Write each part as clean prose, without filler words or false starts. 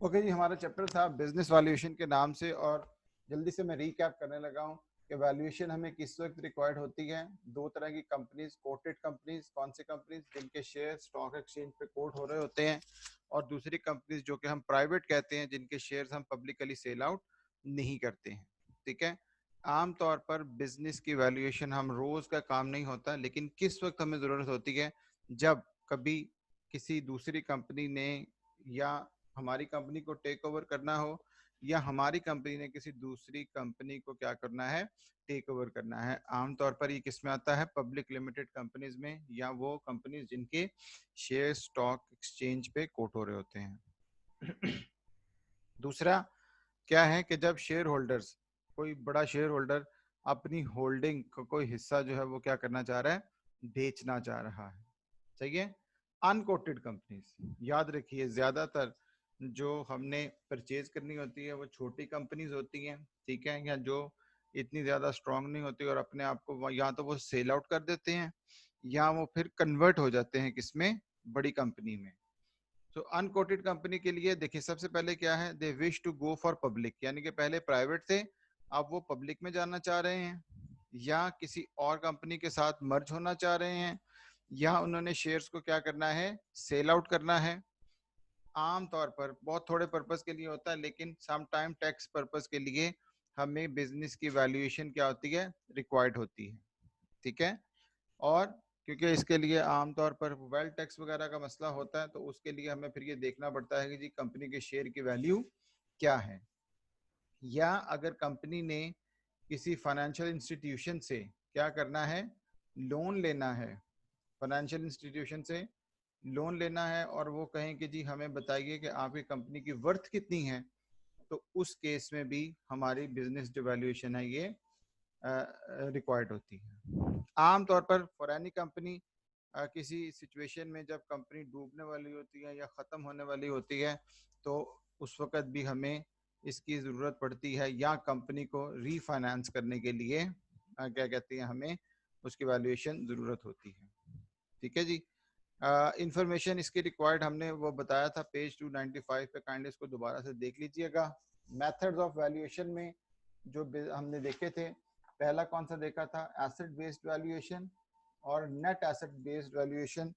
Okay जी, हमारा chapter था business valuation के नाम से, और जल्दी से मैं रीकैप करने लगा हूँ कि वैल्यूएशन हमें किस वक्त रिक्वायर्ड होती है। दो तरह की कंपनीज, कोटेड कंपनीज, कौन सी कंपनीज जिनके शेयर स्टॉक एक्सचेंज पे कोट हो रहे होते हैं, और दूसरी कंपनीज जो कि हम प्राइवेट कहते हैं, जिनके शेयर्स हम पब्लिकली सेल आउट नहीं करते हैं। ठीक है। आमतौर पर बिजनेस की वैल्यूएशन हम रोज का काम नहीं होता, लेकिन किस वक्त हमें जरूरत होती है, जब कभी किसी दूसरी कंपनी ने या हमारी कंपनी को टेक ओवर करना हो, या हमारी कंपनी ने किसी दूसरी कंपनी को क्या करना है, टेक ओवर करना है। आमतौर पर ये किस में आता है, पब्लिक लिमिटेड कंपनीज में, या वो कंपनीज जिनके शेयर स्टॉक एक्सचेंज पे कोट हो रहे होते हैं। दूसरा क्या है कि जब शेयर होल्डर्स, कोई बड़ा शेयर होल्डर अपनी होल्डिंग का कोई हिस्सा जो है वो क्या करना चाह रहा है, बेचना चाह रहा है। सही है। अनकोटेड कंपनीज, याद रखिए ज्यादातर जो हमने परचेज करनी होती है वो छोटी कंपनीज होती हैं। ठीक है। या जो इतनी ज्यादा स्ट्रांग नहीं होती, और अपने आप को या तो वो सेल आउट कर देते हैं, या वो फिर कन्वर्ट हो जाते हैं किसमें, बड़ी कंपनी में। तो अनकोटेड कंपनी के लिए देखिए, सबसे पहले क्या है, they wish to go for public, यानी कि पहले प्राइवेट थे, अब वो पब्लिक में जाना चाह रहे हैं, या किसी और कंपनी के साथ मर्ज होना चाह रहे हैं, या उन्होंने शेयर्स को क्या करना है, सेल आउट करना है। आम तौर पर बहुत थोड़े पर्पस के लिए होता है, लेकिन सम टाइम टैक्स पर्पस के लिए हमें बिजनेस की वैल्यूएशन क्या होती है, रिक्वायर्ड होती है। ठीक है। और क्योंकि इसके लिए आमतौर पर वेल्थ टैक्स वगैरह का मसला होता है, तो उसके लिए हमें फिर ये देखना पड़ता है कि जी कंपनी के शेयर की वैल्यू क्या है, या अगर कंपनी ने किसी फाइनेंशियल इंस्टीट्यूशन से क्या करना है, लोन लेना है, फाइनेंशियल इंस्टीट्यूशन से लोन लेना है, और वो कहें कि जी हमें बताइए कि आपकी कंपनी की वर्थ कितनी है, तो उस केस में भी हमारी बिजनेस जो वैल्यूएशन है ये रिक्वायर्ड होती है। आमतौर पर फॉर एनी कंपनी, किसी सिचुएशन में जब कंपनी डूबने वाली होती है या ख़त्म होने वाली होती है, तो उस वक़्त भी हमें इसकी ज़रूरत पड़ती है, या कंपनी को रीफाइनेंस करने के लिए क्या कहती हैं, हमें उसकी वैल्यूएशन ज़रूरत होती है। ठीक है जी। इंफॉर्मेशन इसकी रिक्वायर्ड हमने वो बताया था पेज 295 पे, काइंडली इसको दोबारा से देख लीजिएगा। मेथड्स ऑफ वैल्यूएशन में जो हमने देखे थे, पहला कौन सा देखा था, एसेट बेस्ड वैल्यूएशन और नेट एसेट बेस्ड वैल्यूएशन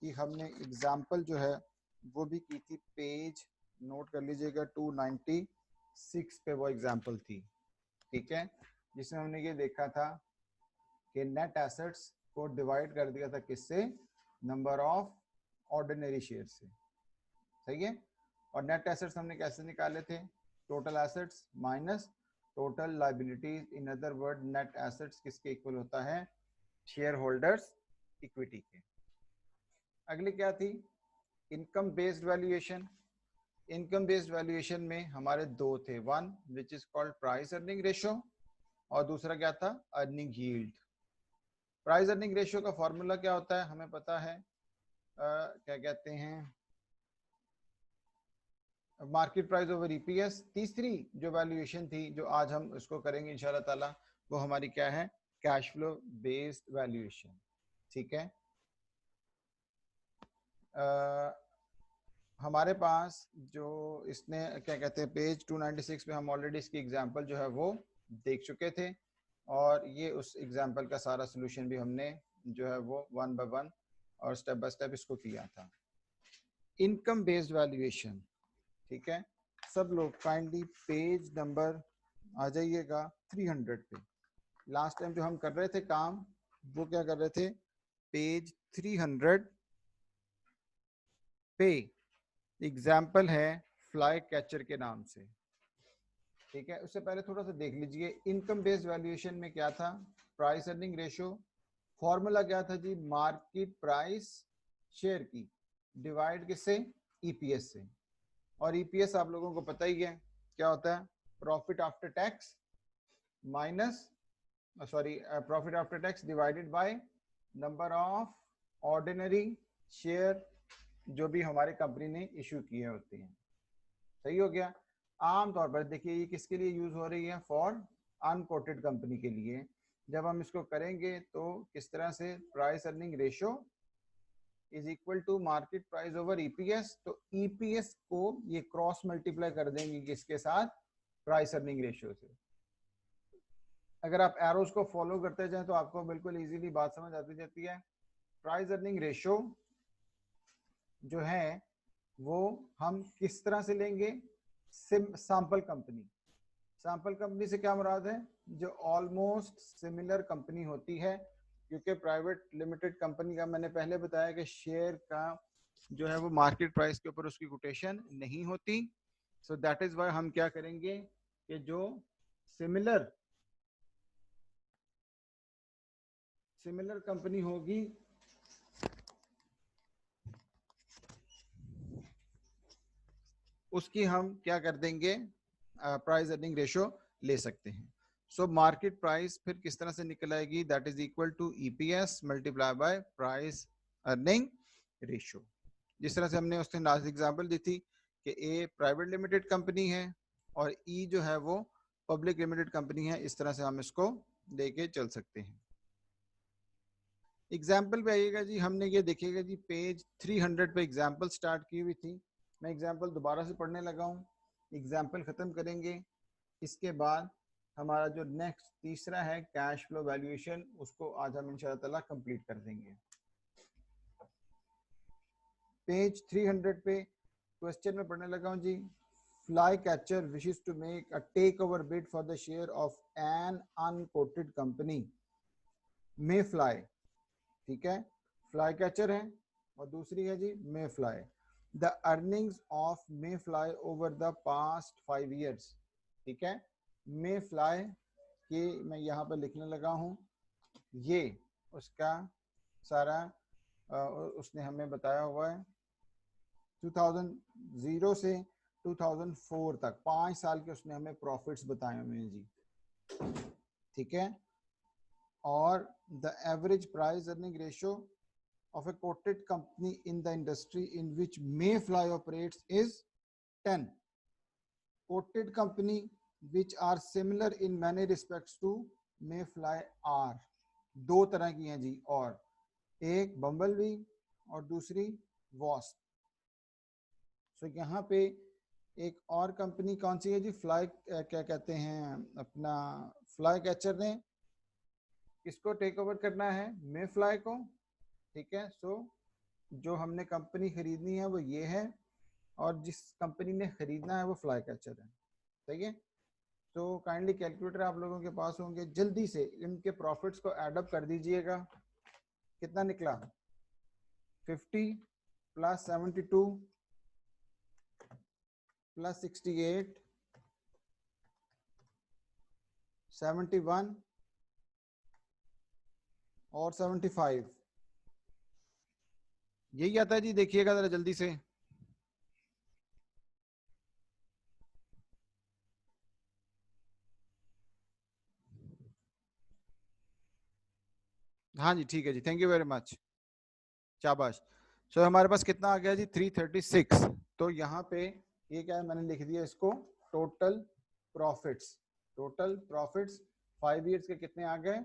की हमने एग्जांपल जो है वो भी की थी। पेज नोट कर लीजिएगा 296 पे वो एग्जांपल थी। ठीक है। जिसमें हमने ये देखा था कि नेट एसेट्स को डिवाइड कर दिया था किससे, नंबर ऑफ ऑर्डिनरी शेयर से। सही है। और नेट एसेट्स हमने कैसे निकाले थे, total assets minus total liabilities, in other word net assets किसके इक्वल होता है, शेयर होल्डर्स इक्विटी के। अगली क्या थी, income based valuation. Income based valuation में हमारे दो थे, one which is called price earning ratio, और दूसरा क्या था, earning yield. Price earning ratio का फॉर्मूला क्या होता है, हमें पता है, क्या कहते हैं, मार्केट प्राइस ओवर ईपीएस। तीसरी जो वैल्यूएशन थी जो आज हम उसको करेंगे इंशाल्लाह ताला, वो हमारी क्या है, कैश फ्लो बेस्ड वैल्यूएशन। ठीक है। हमारे पास जो इसने क्या कहते हैं, पेज 296 पे हम ऑलरेडी इसकी एग्जांपल जो है वो देख चुके थे, और ये उस एग्जांपल का सारा सोल्यूशन भी हमने जो है वो वन बाय वन और स्टेप बाय स्टेप इसको किया था। Income based valuation. ठीक है। सब लोग काइंडली पेज नंबर आ जाइएगा 300 पे। लास्ट टाइम जो हम कर रहे थे काम, वो क्या कर रहे थे, पेज 300 पे एग्जाम्पल है फ्लाई कैचर के नाम से। ठीक है। उससे पहले थोड़ा सा देख लीजिए, इनकम बेस्ड वैल्यूएशन में क्या था, प्राइस अर्निंग रेशियो, फॉर्मूला क्या था जी, मार्केट प्राइस शेयर की डिवाइड किससे, ईपीएस से। और ईपीएस आप लोगों को पता ही है क्या होता है, profit after tax minus, sorry, profit after tax divided by number of ordinary share जो भी हमारी कंपनी ने इशू किए होते हैं। सही हो गया। आमतौर पर देखिए ये किसके लिए यूज हो रही है, फॉर अनकोटेड कंपनी के लिए। जब हम इसको करेंगे तो किस तरह से, price earning ratio is equal to market price over EPS. तो ईपीएस को ये क्रॉस मल्टीप्लाई कर देंगे किसके साथ, प्राइस अर्निंग रेशियो से। अगर आप एरोज को फॉलो करते जाएं तो आपको बिल्कुल इजीली बात समझ आती जाती है। प्राइस अर्निंग रेशियो जो है वो हम किस तरह से लेंगे, सैंपल कंपनी। सैंपल कंपनी से क्या मुराद है, जो ऑलमोस्ट सिमिलर कंपनी होती है, क्योंकि प्राइवेट लिमिटेड कंपनी का मैंने पहले बताया कि शेयर का जो है वो मार्केट प्राइस के ऊपर उसकी कोटेशन नहीं होती। सो दैट इज व्हाई हम क्या करेंगे कि जो सिमिलर कंपनी होगी उसकी हम क्या कर देंगे, प्राइस अर्निंग रेशियो ले सकते हैं। सो मार्केट प्राइस फिर किस तरह से निकल आएगी, that is equal to EPS multiply by price earning ratio. जिस तरह से हमने उसने लास्ट एग्जांपल दी थी कि ए प्राइवेट लिमिटेड कंपनी है और ई जो है वो पब्लिक लिमिटेड कंपनी है, इस तरह से हम इसको लेके चल सकते हैं। एग्जाम्पल पे आइएगा जी, हमने ये देखिएगा जी पेज 300 पे एग्जाम्पल स्टार्ट की हुई थी। मैं एग्जाम्पल दोबारा से पढ़ने लगा हूँ, एग्जाम्पल खत्म करेंगे, इसके बाद हमारा जो नेक्स्ट तीसरा है कैश फ्लो वैल्यूएशन, उसको आज हम इंशाअल्लाह ताला कंप्लीट कर देंगे। पेज 300 पे क्वेश्चन में पढ़ने लगा हूँ जी, Flycatcher wishes to make a takeover bid for the share of an unquoted company Mayfly. ठीक है, फ्लाई कैचर है और दूसरी है जी Mayfly. The earnings of Mayfly over the past 5 years। ठीक है, मे fly के मैं यहाँ पर लिखने लगा हूँ, ये उसका सारा उसने हमें बताया हुआ है 2000 से 2004 तक 5 साल के उसने हमें प्रॉफिट्स बताए हुए हैं जी। ठीक है, और the average price earning ratio of a quoted company in the industry in which Mayfly operates is 10. Quoted company which are similar in many respects to Mayfly are, दो तरह की हैं जी, और एक बम्बलबी और दूसरी वॉस्प। सो यहाँ पे एक और कंपनी कौन सी है जी, फ्लाई क्या कहते हैं अपना, फ्लाई कैचर ने किसको टेक ओवर करना है, मे फ्लाई को। ठीक है, सो जो हमने कंपनी खरीदनी है वो ये है और जिस कंपनी ने खरीदना है वो फ्लाई कैचर है। ठीक है, तो काइंडली कैलकुलेटर आप लोगों के पास होंगे, जल्दी से इनके प्रॉफिट्स को एडअप कर दीजिएगा। कितना निकला, 50 प्लस 72 प्लस 68 71 और 75, यही आता है जी। देखिएगा जरा जल्दी से, हाँ जी ठीक है जी, थैंक यू वेरी मच, शाबाश। सो हमारे पास कितना आ गया जी, 336। तो यहाँ पे ये क्या है, मैंने लिख दिया इसको total profits. Total profits 5 years के कितने आ गए,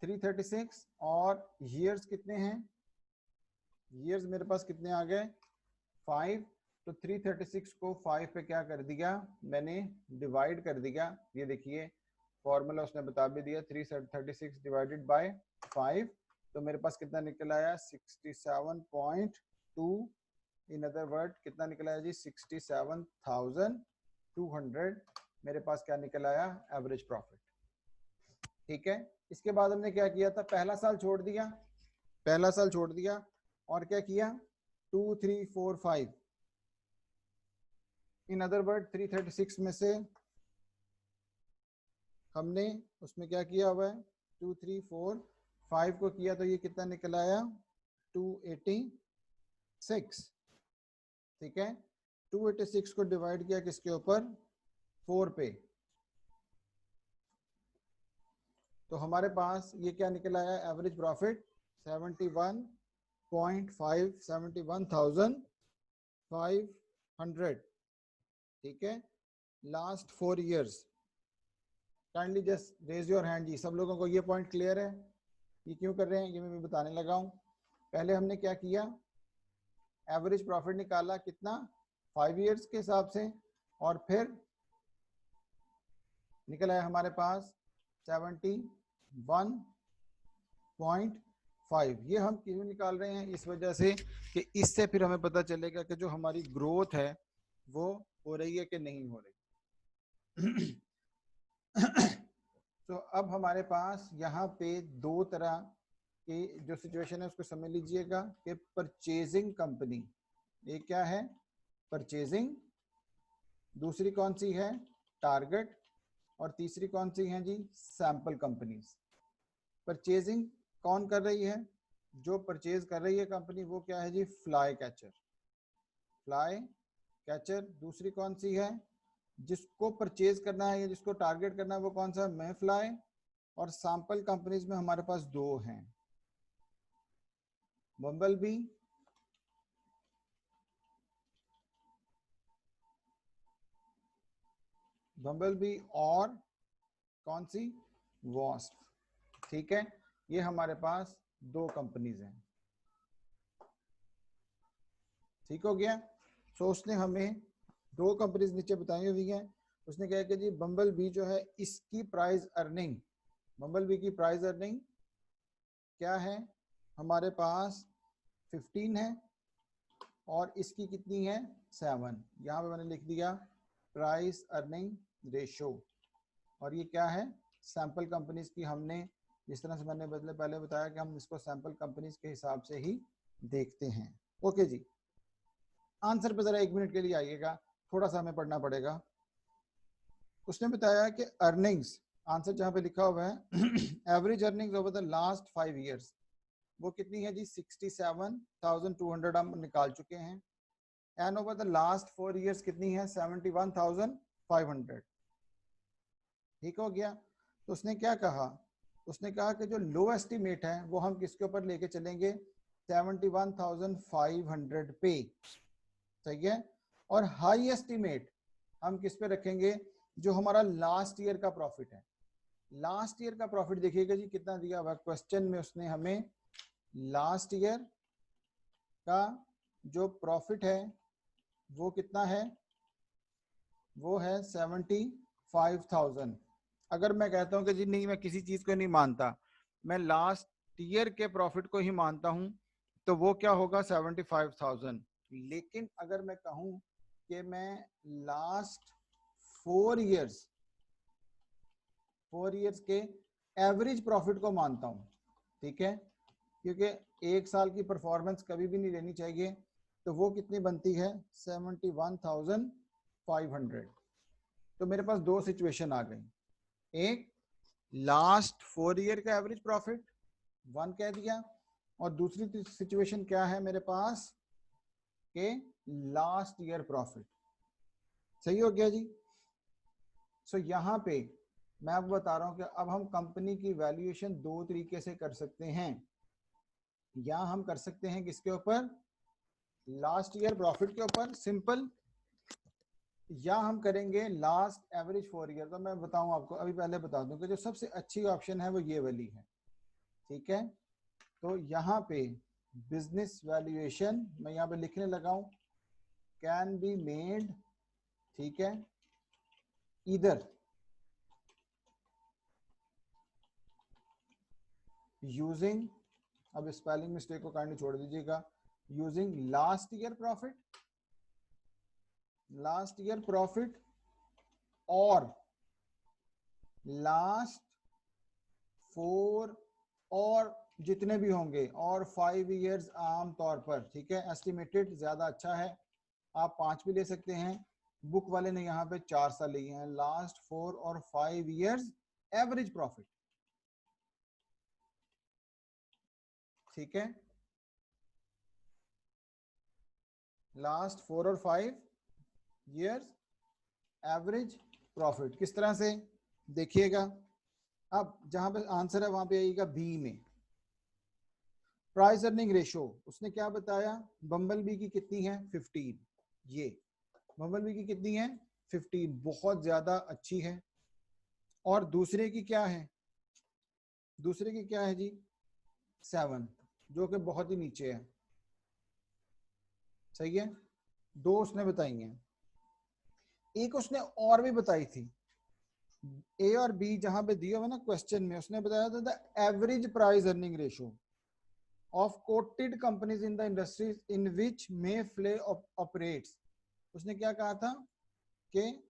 336, और years कितने हैं, years मेरे पास कितने आ गए 5। तो 336 को 5 पे क्या कर दिया मैंने, डिवाइड कर दिया। ये देखिए फॉर्मूला उसने बता भी दिया, 336 डिवाइडेड बाय 5, तो मेरे पास कितना निकल आया 67.2। इन अदर वर्ड कितना निकल आया जी, 67,200 मेरे पास क्या निकल आया, एवरेज प्रॉफिट। ठीक है, इसके बाद हमने क्या किया था, पहला साल छोड़ दिया, पहला साल छोड़ दिया और क्या किया 2 3 4 5। इन अदर वर्ड 336 में से हमने उसमें क्या किया हुआ है 2 3 4 5 को किया, तो ये कितना निकल आया 286। ठीक है, 286 को डिवाइड किया किसके ऊपर, 4 पे, तो हमारे पास ये क्या निकल आया, एवरेज प्रॉफिट 71.5 ठीक है, last 4 years। Kindly just raise your hand जी, सब लोगों को ये पॉइंट क्लियर है, ये क्यों कर रहे हैं ये मैं बताने लगा हूँ। पहले हमने क्या किया, एवरेज प्रॉफिट निकाला कितना 5 इयर्स के हिसाब से, और फिर निकल आया हमारे पास 71.5। ये हम क्यों निकाल रहे हैं, इस वजह से कि इससे फिर हमें पता चलेगा कि जो हमारी ग्रोथ है वो हो रही है कि नहीं हो रही। तो अब हमारे पास यहाँ पे दो तरह की जो सिचुएशन है उसको समझ लीजिएगा कि परचेजिंग कंपनी, एक क्या है परचेजिंग, दूसरी कौन सी है टारगेट, और तीसरी कौन सी है जी सैंपल कंपनीज। परचेजिंग कौन कर रही है, जो परचेज कर रही है कंपनी वो क्या है जी फ्लाई कैचर, फ्लाई कैचर। दूसरी कौन सी है, जिसको परचेज करना है या जिसको टारगेट करना है वो कौन सा मे फ्लाई। और सैंपल कंपनीज में हमारे पास दो हैं, बम्बल बी और कौन सी वॉस्प। ठीक है, ये हमारे पास दो कंपनीज हैं। ठीक हो गया। सो उसने हमें दो कंपनीज नीचे बताई हुई हैं। उसने कहा कि जी बम्बल बी जो है इसकी प्राइस अर्निंग, बम्बल बी की प्राइस अर्निंग क्या है हमारे पास 15 है, और इसकी कितनी है 7। यहाँ पे मैंने लिख दिया प्राइस अर्निंग रेशो। और ये क्या है सैंपल कंपनीज की, हमने जिस तरह से मैंने पहले बताया कि हम इसको सैंपल कंपनीज के हिसाब से ही देखते हैं। ओके जी, आंसर पे जरा 1 मिनट के लिए आइएगा, थोड़ा सा हमें पढ़ना पड़ेगा। उसने बताया कि अर्निंग्स, आंसर जहां पे लिखा हुआ है average earnings over the last 5 years, वो कितनी है जी 67,200 हम निकाल चुके हैं। And over the last 4 years कितनी है 71,500। ठीक हो गया। तो उसने क्या कहा, उसने कहा कि जो लो एस्टिमेट है वो हम किसके ऊपर लेके चलेंगे 71,500 पे, सही है। और हाई एस्टिमेट हम किस पे रखेंगे, जो हमारा लास्ट ईयर का प्रॉफिट है। लास्ट ईयर का प्रॉफिट देखिएगा जी कितना दिया हुआ क्वेश्चन में, उसने हमें लास्ट ईयर का जो प्रॉफिट है वो कितना है, वो है 75,000। अगर मैं कहता हूं कि जी नहीं मैं किसी चीज को नहीं मानता, मैं लास्ट ईयर के प्रॉफिट को ही मानता हूं, तो वो क्या होगा 75,000। लेकिन अगर मैं कहूं कि मैं लास्ट 4 इयर्स के एवरेज प्रॉफिट को मानता हूं, ठीक है, क्योंकि एक साल की परफॉर्मेंस कभी भी नहीं लेनी चाहिए, तो वो कितनी बनती है 71,500। तो मेरे पास दो सिचुएशन आ गई, एक लास्ट 4 ईयर का एवरेज प्रॉफिट 1 कह दिया, और दूसरी सिचुएशन क्या है मेरे पास के लास्ट ईयर प्रॉफिट। सही हो गया जी। सो यहाँ पे मैं आपको बता रहा हूं कि अब हम कंपनी की वैल्यूएशन दो तरीके से कर सकते हैं। या हम कर सकते हैं किसके ऊपर, लास्ट ईयर प्रॉफिट के ऊपर सिंपल, या हम करेंगे लास्ट एवरेज 4 ईयर। तो मैं बताऊं आपको, अभी पहले बता दूं कि जो सबसे अच्छी ऑप्शन है वो ये वाली है, ठीक है। तो यहाँ पे बिजनेस वैल्यूएशन मैं यहाँ पे लिखने लगा हूं, कैन बी मेड, ठीक है, इधर यूजिंग, अब स्पेलिंग मिस्टेक को काइंडली छोड़ दीजिएगा, यूजिंग लास्ट ईयर प्रॉफिट और लास्ट 4 और जितने भी होंगे और 5 इयर्स आम तौर पर, ठीक है। एस्टिमेटेड ज्यादा अच्छा है, आप 5 भी ले सकते हैं, बुक वाले ने यहाँ पे 4 साल लिए हैं। लास्ट 4 और 5 इयर्स एवरेज प्रॉफिट, ठीक है, लास्ट 4 और 5 इयर्स एवरेज प्रॉफिट। किस तरह से देखिएगा, अब जहां पे आंसर है वहां पे आएगा बी में प्राइस अर्निंग रेशो। उसने क्या बताया, बम्बल बी की कितनी है 15, ये बम्बल बी की कितनी है 15, बहुत ज्यादा अच्छी है। और दूसरे की क्या है, दूसरे की क्या है जी 7, जो कि बहुत ही नीचे है, सही है। दो उसने बताई हैं, एक उसने और भी बताई थी, ए और बी जहां पे दिया हुआ ना क्वेश्चन में, उसने बताया था the average price earning ratio of quoted companies in the industries in which Mayfly operates. उसने क्या कहा था कि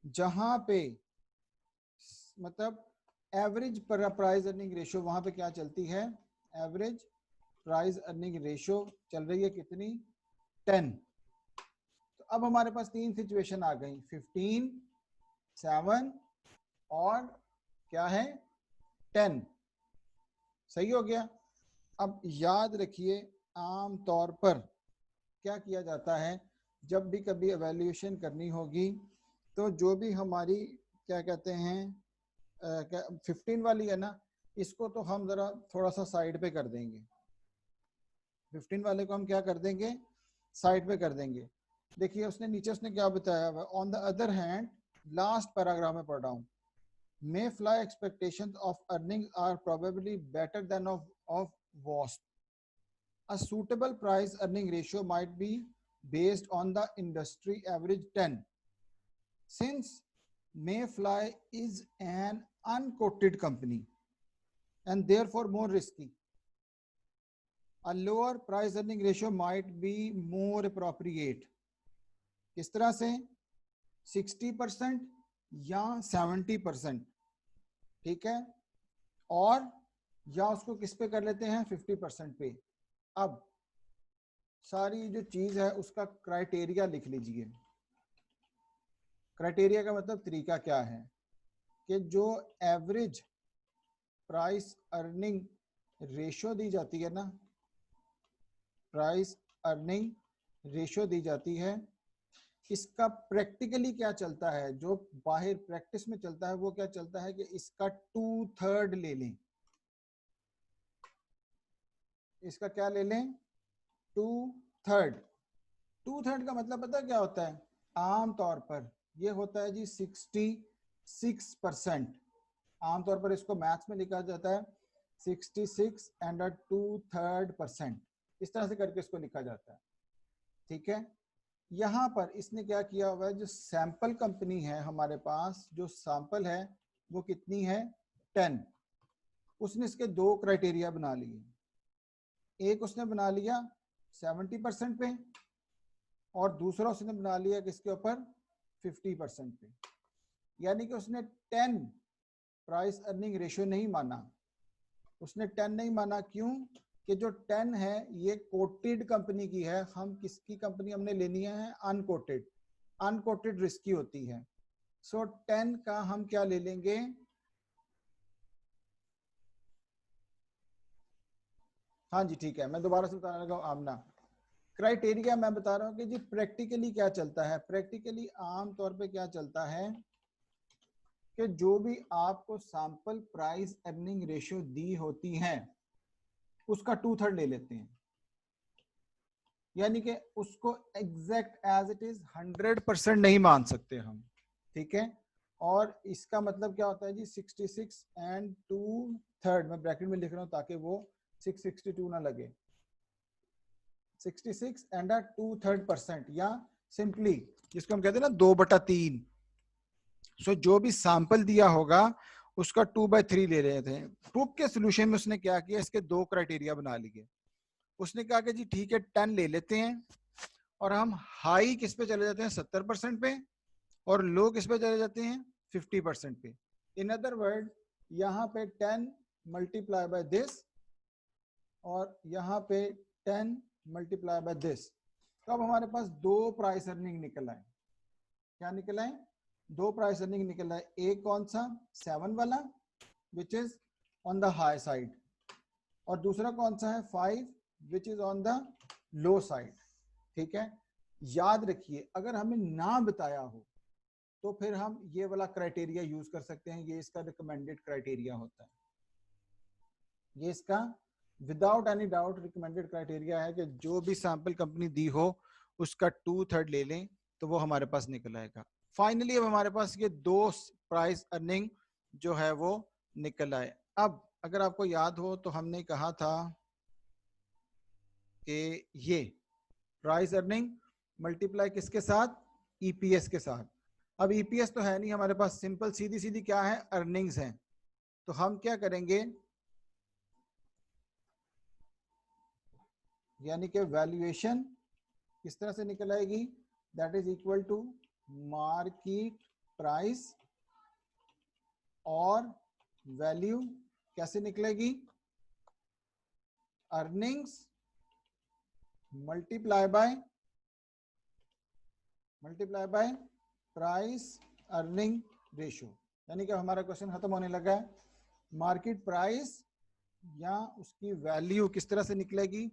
जहां पे मतलब एवरेज प्राइस अर्निंग रेशियो वहां पे क्या चलती है, एवरेज प्राइस अर्निंग रेशियो चल रही है कितनी, 10। तो अब हमारे पास तीन सिचुएशन आ गई, 15, 7 और क्या है 10, सही हो गया। अब याद रखिए आम तौर पर क्या किया जाता है, जब भी कभी एवेल्यूएशन करनी होगी तो जो भी हमारी क्या कहते हैं 15 वाली है ना, इसको तो हम जरा थोड़ा सा साइड पे कर देंगे, 15 वाले को हम क्या कर देंगे, साइड पे कर देंगे। देखिए उसने नीचे उसने क्या बताया हुआ, on the other hand, last paragraph में पढ़ रहा हूँ, may fly expectations of earnings are probably better than of WASP. A suitable price earning ratio might be based on the industry average 10. Since Mayfly is an unquoted company and therefore more risky, a lower price earning ratio might be more appropriate. किस तरह से, 60% या 70%, ठीक है, और या उसको किस पे कर लेते हैं 50% पे। अब सारी जो चीज है उसका क्राइटेरिया लिख लीजिए। क्राइटेरिया का मतलब तरीका क्या है कि जो एवरेज प्राइस अर्निंग रेशियो दी जाती है ना, प्राइस अर्निंग रेशियो दी जाती है, इसका प्रैक्टिकली क्या चलता है, जो बाहर प्रैक्टिस में चलता है वो क्या चलता है कि इसका 2/3 ले लें, इसका क्या ले लें 2/3। 2/3 का मतलब पता क्या होता है, आम तौर पर ये होता है जी 66%। आमतौर पर इसको मैथ्स में लिखा जाता है 66 एंड 2/3%, इस तरह से करके इसको लिखा जाता है, ठीक है। यहाँ पर इसने क्या किया हुआ है, जो सैंपल कंपनी है हमारे पास, जो सैंपल है वो कितनी है 10। उसने इसके दो क्राइटेरिया बना लिए, एक उसने बना लिया 70% पे और दूसरा उसने बना लिया किसके ऊपर 50% पे। यानी कि उसने 10 प्राइस अर्निंग रेशियो नहीं माना, उसने 10 नहीं माना, क्यों कि जो 10 है ये कोटेड कंपनी की है, हम किसकी कंपनी हमने लेनी है, अनकोटेड। अनकोटेड रिस्की होती है, सो 10 का हम क्या ले लेंगे, हाँ जी ठीक है, मैं दोबारा से बताने लगा आमना। क्राइटेरिया मैं बता रहा हूँ कि जी प्रैक्टिकली क्या चलता है, प्रैक्टिकली आम तौर पे क्या चलता है कि जो भी आपको सैंपल प्राइस अर्निंग रेशियो दी होती है उसका 2/3 ले लेते हैं, यानी कि उसको एग्जैक्ट एज इट इज 100% नहीं मान सकते हम, ठीक है। और इसका मतलब क्या होता है जी 66 एंड 2/3, मैं ब्रैकेट में लिख रहा हूं ताकि वो 662 ना लगे, 66 एंड 2/3%, या सिंपली जिसको हम कहते हैं ना 2/3। सो जो भी सैंपल दिया होगा उसका 2/3 ले रहे थे। प्रूफ के सोल्यूशन में उसने क्या किया, इसके दो क्राइटेरिया बना लिए। उसने कहा कि जी ठीक है 10 ले लेते हैं और हम हाई किस पे चले जाते हैं 70% पे और लो किस पे चले जाते हैं 50% पे। इन अदर वर्ड यहाँ पे 10 मल्टीप्लाई बाय दिस और यहाँ पे 10 मल्टीप्लाई बाय दिस। तो अब हमारे पास दो प्राइस अर्निंग निकल आए, क्या निकल आए, दो प्राइस अर्निंग निकल आए। एक कौन सा 7 वाला which is on the high side, और दूसरा कौन सा है 5 which is on the low side, ठीक है। याद रखिए अगर हमें ना बताया हो तो फिर हम ये वाला क्राइटेरिया यूज कर सकते हैं, ये इसका रिकमेंडेड क्राइटेरिया होता है, ये इसका without any doubt recommended criteria है कि जो भी सैंपल कंपनी दी हो उसका 2/3 ले लें तो वो हमारे पास निकल आएगा। फाइनली अब हमारे पास ये दो प्राइस अर्निंग जो है वो निकल आए। अब अगर आपको याद हो तो हमने कहा था कि ये प्राइस अर्निंग मल्टीप्लाई किसके साथ, ईपीएस के साथ। अब ईपीएस तो है नहीं हमारे पास, सिंपल सीधी सीधी क्या है, अर्निंग्स है। तो हम क्या करेंगे, यानी कि वैल्यूएशन किस तरह से निकल आएगी, that is equal to market price और वैल्यू कैसे निकलेगी, earnings multiply by price earning ratio. यानी कि हमारा क्वेश्चन खत्म होने लगा है। मार्केट प्राइस या उसकी वैल्यू किस तरह से निकलेगी,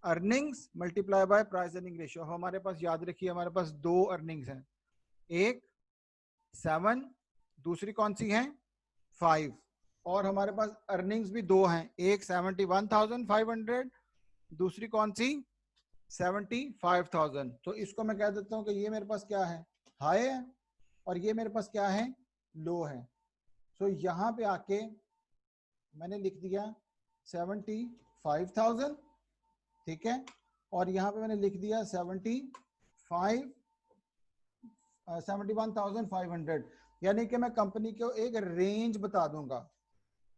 earnings multiply by price earning ratio. हमारे पास याद रखिए हमारे पास दो अर्निंग्स हैं, एक 7, दूसरी कौन सी है 5, और हमारे पास अर्निंग्स भी दो हैं, एक 71,500, दूसरी कौन सी 75,000। तो इसको मैं कह देता हूं कि ये मेरे पास क्या है, हाई है, और ये मेरे पास क्या है, लो है। तो यहां पे आके मैंने लिख दिया 75,000, ठीक है, और यहां पे मैंने लिख दिया 71,500, यानी कि मैं कंपनी को एक रेंज बता दूंगा,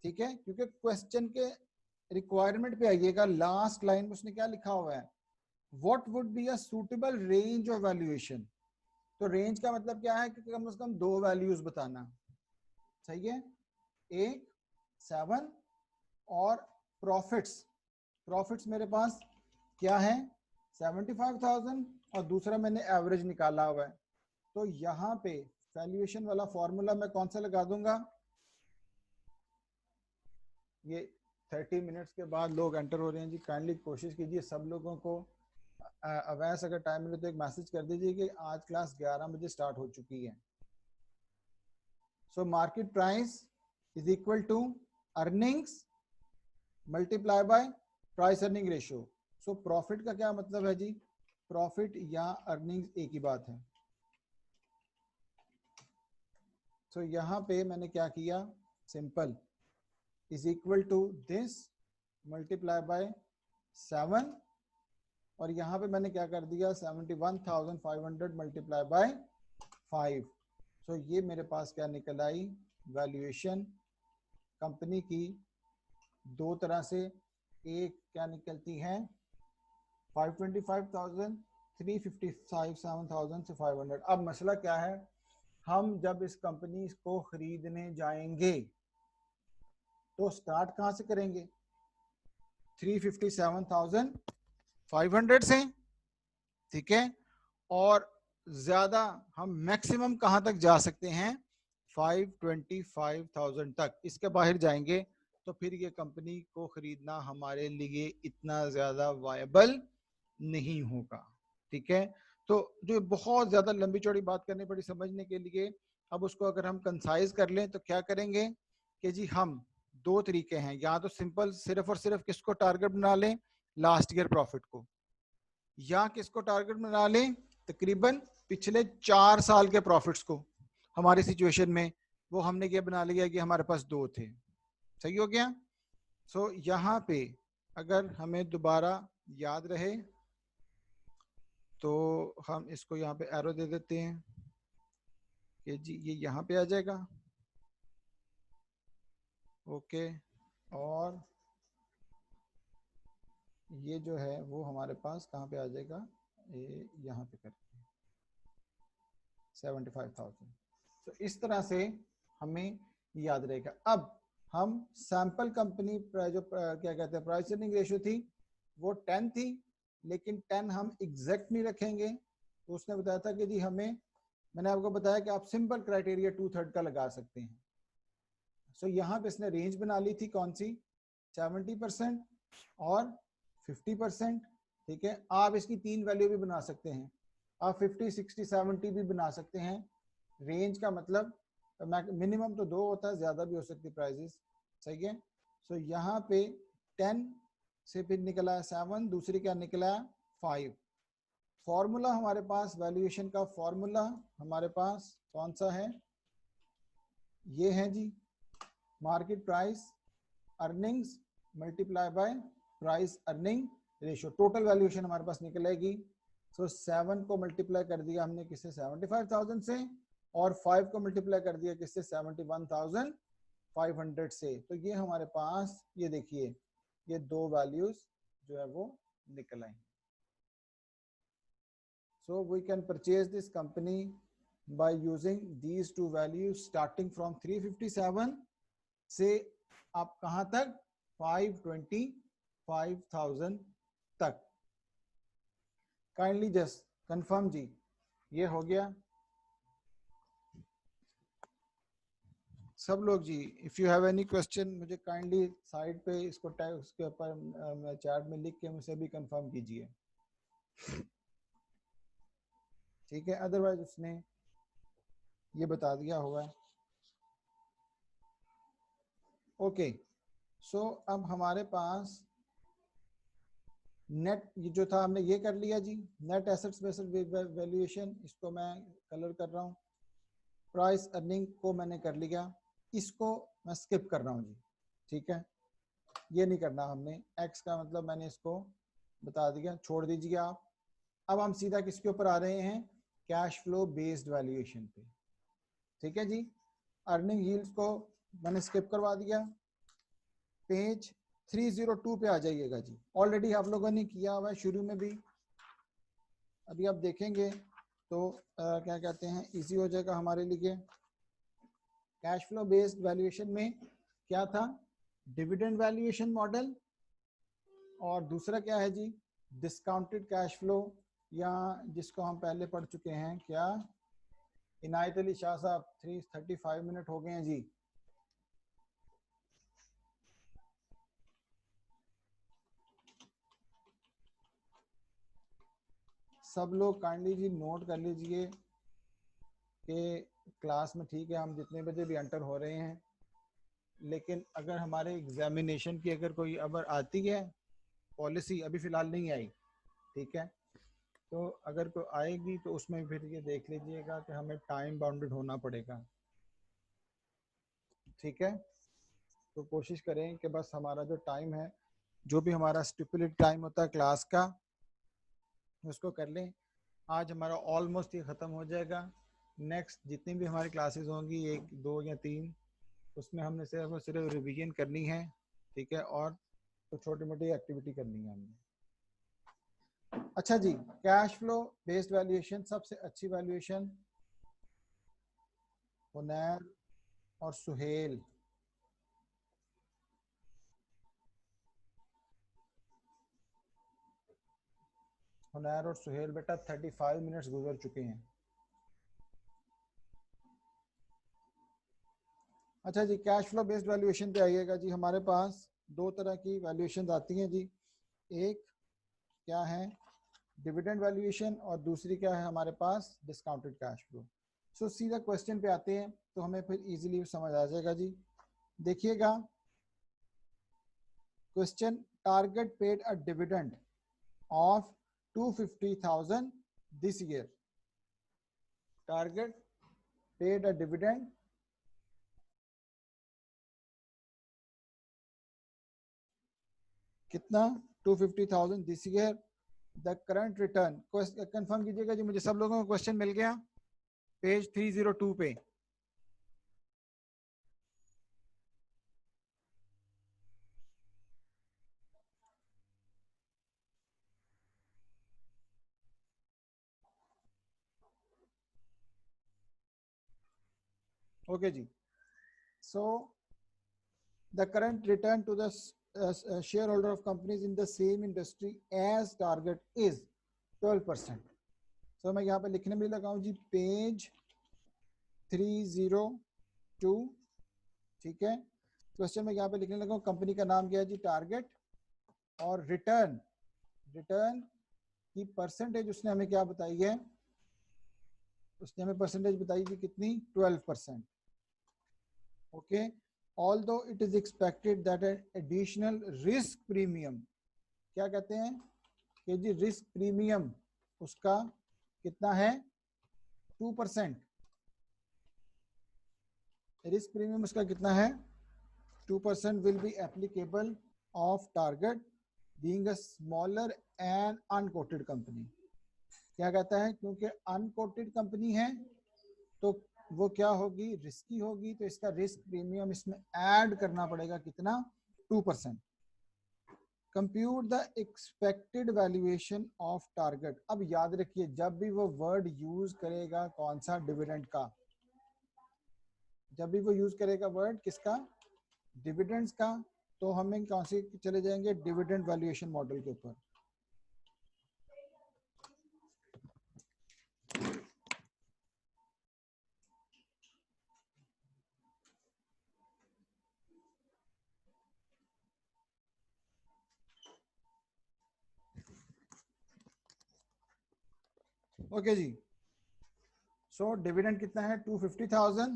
ठीक है, क्योंकि क्वेश्चन के रिक्वायरमेंट पे आइएगा, लास्ट लाइन में उसने क्या लिखा हुआ है, what would be a suitable range of valuation. तो रेंज का मतलब क्या है कि कम से कम दो वैल्यूज बताना, सही है, एक 7 और प्रॉफिट्स मेरे पास क्या है 75,000, और दूसरा मैंने एवरेज निकाला हुआ है। तो यहाँ पे वैल्यूएशन वाला फॉर्मूला मैं कौन सा लगा दूंगा, ये 30 मिनट्स के बाद लोग एंटर हो रहे हैं जी, काइंडली कोशिश कीजिए सब लोगों को अवैस अगर टाइम मिले तो एक मैसेज कर दीजिए कि आज क्लास 11 बजे स्टार्ट हो चुकी है। So market price is equal to earnings multiply by price earning ratio. So profit का क्या मतलब है जी, प्रॉफिट या अर्निंग्स एक ही बात है। सो यहाँ पे मैंने क्या किया, simple is equal to this multiply by 7, और यहाँ पे मैंने क्या कर दिया 71,500 मल्टीप्लाई बाय 5। सो ये मेरे पास क्या निकल आई, वैल्यूएशन कंपनी की दो तरह से, एक क्या निकलती है 525,000, 357,000 से 500। अब मसला क्या है, हम जब इस कंपनी को खरीदने जाएंगे तो स्टार्ट कहां से करेंगे, 357,500 से, ठीक है, और ज्यादा हम मैक्सिमम कहां तक जा सकते हैं 525,000 तक। इसके बाहर जाएंगे तो फिर ये कंपनी को खरीदना हमारे लिए इतना ज्यादा वायबल नहीं होगा, ठीक है। तो जो बहुत ज्यादा लंबी चौड़ी बात करनी पड़ी समझने के लिए, अब उसको अगर हम कंसाइज कर लें तो क्या करेंगे कि जी हम दो तरीके हैं, या तो सिंपल सिर्फ और सिर्फ किसको टारगेट बना लें, लास्ट ईयर प्रॉफिट को, या किसको टारगेट बना लें तकरीबन पिछले 4 साल के प्रॉफिट्स को। हमारी सिचुएशन में वो हमने ये बना लिया कि हमारे पास दो थे, सही हो गया। सो यहाँ पे अगर हमें दोबारा याद रहे तो हम इसको यहाँ पे एरो दे देते हैं कि जी ये यहाँ पे आ जाएगा, ओके, और ये जो है वो हमारे पास कहाँ पे आ जाएगा, ये यहाँ पे करके 75,000। तो इस तरह से हमें याद रहेगा। अब हम सैंपल कंपनी जो क्या कहते हैं प्राइस अर्निंग रेशियो थी वो 10 थी, लेकिन 10 हम एग्जैक्ट नहीं रखेंगे। तो उसने बताया था कि जी हमें, मैंने आपको बताया कि आप सिंपल क्राइटेरिया 2/3 का लगा सकते हैं। सो यहाँ पे इसने रेंज बना ली थी कौन सी, 70% और 50%, ठीक है। आप इसकी 3 वैल्यू भी बना सकते हैं, आप 50, 60, 70 भी बना सकते हैं। रेंज का मतलब मिनिमम तो 2 होता है, ज्यादा भी हो सकती है प्राइजेस, सही है। सो यहाँ पे 10 से फिर निकला है 7, दूसरी क्या निकला है 5। फॉर्मूला हमारे पास, वैल्यूएशन का फॉर्मूला हमारे पास कौन सा है, ये है जी, market price earnings multiply by price earning ratio, total valuation हमारे पास निकलेगी। सो 7 को मल्टीप्लाई कर दिया हमने किससे, 75,000 से, और 5 को मल्टीप्लाई कर दिया किससे, 71,500 से। तो ये हमारे पास, ये देखिए, ये दो वैल्यूज जो है वो निकल आई। So we can purchase this company by using these two values starting from 357 से आप कहां तक, 525,000 तक। काइंडली जस्ट कंफर्म जी, ये हो गया सब लोग जी। If you have any question मुझे काइंडली साइड पे इसको टाइप, उसके ऊपर चैट में लिख के मुझसे भी कंफर्म कीजिए, ठीक है। अदरवाइज उसने ये बता दिया होगा। ओके, सो अब हमारे पास नेट ये जो था हमने ये कर लिया जी, नेट एसेट्स बेस्ड वैल्यूएशन, इसको मैं कलर कर रहा हूँ। प्राइस अर्निंग को मैंने कर लिया, इसको मैं स्किप कर रहा हूँ जी, ठीक है। ये नहीं करना हमने, एक्स का मतलब मैंने इसको बता दिया, छोड़ दीजिए आप। अब हम सीधा किसके ऊपर आ रहे हैं, कैश फ्लो बेस्ड वैल्यूएशन पे, ठीक है जी। अर्निंग यील्ड्स को मैंने स्किप करवा दिया, पेज 302 पे आ जाइएगा जी। ऑलरेडी आप लोगों ने किया हुआ है शुरू में भी, अभी आप देखेंगे तो क्या कहते हैं, इजी हो जाएगा हमारे लिए। कैश फ्लो बेस्ड वैल्यूएशन में क्या था, डिविडेंड वैल्यूएशन मॉडल, और दूसरा क्या है जी, डिस्काउंटेड कैश फ्लो, या जिसको हम पहले पढ़ चुके हैं, क्या, इनायत अली शाह साहब 3:35 मिनट हो गए हैं जी। सब लोग काइंडली जी नोट कर लीजिए कि क्लास में, ठीक है, हम जितने बजे भी एंटर हो रहे हैं, लेकिन अगर हमारे एग्जामिनेशन की अगर कोई अबर आती है पॉलिसी, अभी फ़िलहाल नहीं आई, ठीक है, तो अगर कोई आएगी तो उसमें फिर ये देख लीजिएगा कि हमें टाइम बाउंडेड होना पड़ेगा, ठीक है। तो कोशिश करें कि बस हमारा जो टाइम है, जो भी हमारा स्टिपुलेटेड टाइम होता है क्लास का, उसको कर लें। आज हमारा ऑलमोस्ट ये ख़त्म हो जाएगा। नेक्स्ट जितनी भी हमारी क्लासेस होंगी, 1, 2 या 3, उसमें हमने सिर्फ और सिर्फ रिवीजन करनी है, ठीक है, और तो छोटी मोटी एक्टिविटी करनी है हमने। अच्छा जी, कैश फ्लो बेस्ड वैल्यूएशन, सबसे अच्छी वैल्यूएशन हुनैर और सुहेल, हुनैर और सुहेल बेटा 35 मिनट्स गुजर चुके हैं। अच्छा जी, कैश फ्लो बेस्ड वैल्यूएशन पे आइएगा जी। हमारे पास दो तरह की वैल्यूएशन आती हैं जी, एक क्या है, डिविडेंड वैल्यूएशन, और दूसरी क्या है हमारे पास, डिस्काउंटेड कैश फ्लो। सो सीधा क्वेश्चन पे आते हैं तो हमें फिर इजीली समझ आ जाएगा जी। देखिएगा question, target paid a dividend of 250,000 this year. Target paid a dividend कितना, 250,000 this year. The current return, confirm कीजिएगा जी मुझे, सब लोगों को क्वेश्चन मिल गया पेज 302 पे। ओके जी, so the current return to the shareholder of companies in the same industry as target is 12%। so मैं यहाँ पे लिखने में लगा हूँ जी पेज 302, ठीक है। क्वेश्चन में यहाँ पे लिखने लगा हूँ, कंपनी का नाम क्या है जी, टारगेट, और रिटर्न, रिटर्न की परसेंटेज उसने हमें क्या बताई है, उसने हमें परसेंटेज बताई थी कितनी, 12%। Okay, although it is expected that an additional risk premium, क्या कहते हैं कि जी रिस्क प्रीमियम उसका कितना है, 2%। रिस्क प्रीमियम उसका कितना है, 2% will be applicable of target being a smaller and unquoted company. क्या कहता है, क्योंकि अनकोटेड कंपनी है तो वो क्या होगी, रिस्की होगी, तो इसका रिस्क प्रीमियम इसमें ऐड करना पड़ेगा कितना, 2%। Compute the expected valuation of target. अब याद रखिए जब भी वो वर्ड यूज करेगा कौन सा, डिविडेंड का, जब भी वो यूज करेगा वर्ड किसका, डिविडेंड्स का, तो हमें कौन से चले जाएंगे, डिविडेंड वैल्यूएशन मॉडल के ऊपर। ओके जी, सो डिविडेंड कितना है, 250,000।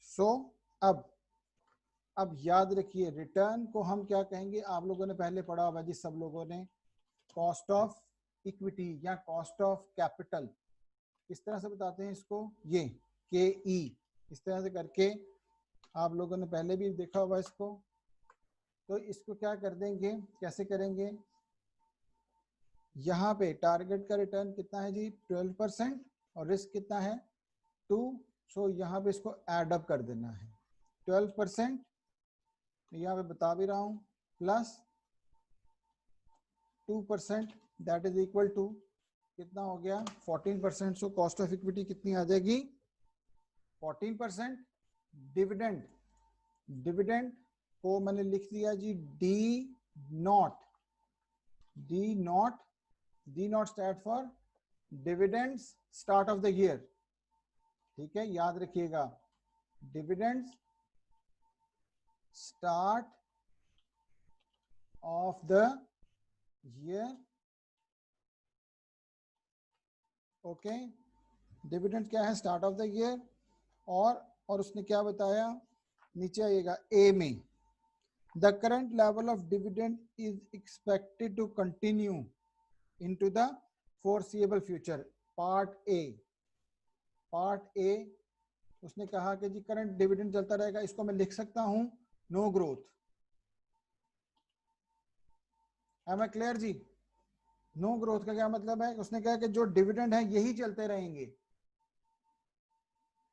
सो अब याद रखिए रिटर्न को हम क्या कहेंगे, आप लोगों ने पहले पढ़ा होगा जी, सब लोगों ने, कॉस्ट ऑफ इक्विटी या कॉस्ट ऑफ कैपिटल। किस तरह से बताते हैं इसको, ये KE, इस तरह से करके आप लोगों ने पहले भी देखा होगा इसको। तो इसको क्या कर देंगे, कैसे करेंगे, यहाँ पे टारगेट का रिटर्न कितना है जी 12% और रिस्क कितना है 2। सो यहाँ पे इसको ऐड अप कर देना है, 12% यहाँ पे बता भी रहा हूँ plus 2%, that is equal to कितना हो गया 14%। सो कॉस्ट ऑफ इक्विटी कितनी आ जाएगी 14%। डिविडेंड, डिविडेंड को मैंने लिख दिया जी D0, D0 stand for dividends start of the year. ठीक है, याद रखिएगा dividends start of the year. Okay, dividend क्या है, स्टार्ट ऑफ द ईयर। और उसने क्या बताया, नीचे आइएगा ए में, the current level of dividend is expected to continue into the foreseeable future. Part A उसने कहा कि जी करंट डिविडेंड चलता रहेगा, इसको मैं लिख सकता हूं no growth. Am I clear जी, नो ग्रोथ का क्या मतलब है, उसने कहा कि जो डिविडेंड है यही चलते रहेंगे।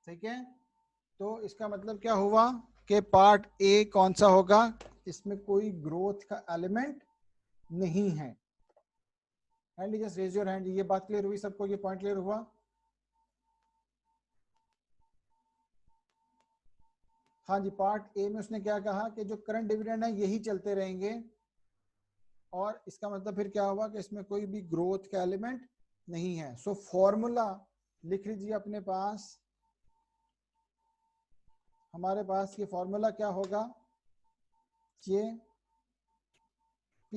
ठीक है, तो इसका मतलब क्या हुआ कि पार्ट ए कौन सा होगा, इसमें कोई ग्रोथ का एलिमेंट नहीं है। And just raise your hand. ये बात क्लियर हुई सबको, ये पॉइंट क्लियर हुआ। हाँ जी, पार्ट ए में उसने क्या कहा कि जो करंट डिविडेंड है यही चलते रहेंगे, और इसका मतलब फिर क्या हुआ कि इसमें कोई भी ग्रोथ का एलिमेंट नहीं है। सो फॉर्मूला लिख लीजिए अपने पास, हमारे पास ये फॉर्मूला क्या होगा, ये P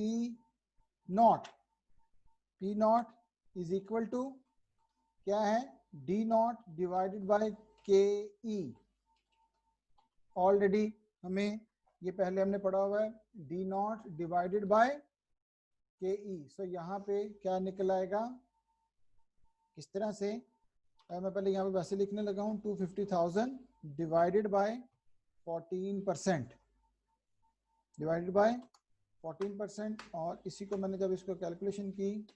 not is equal to क्या है, D0 divided by KE। Already हमें ये पहले हमने पढ़ा हुआ है, D0 डिवाइडेड बाय KE। सो यहाँ पे क्या निकल आएगा, इस तरह से मैं पहले यहाँ पे वैसे लिखने लगा हूँ, 250,000 डिवाइडेड बाय 14%, डिवाइडेड बाय 14%। और इसी को मैंने जब इसको कैलकुलेशन की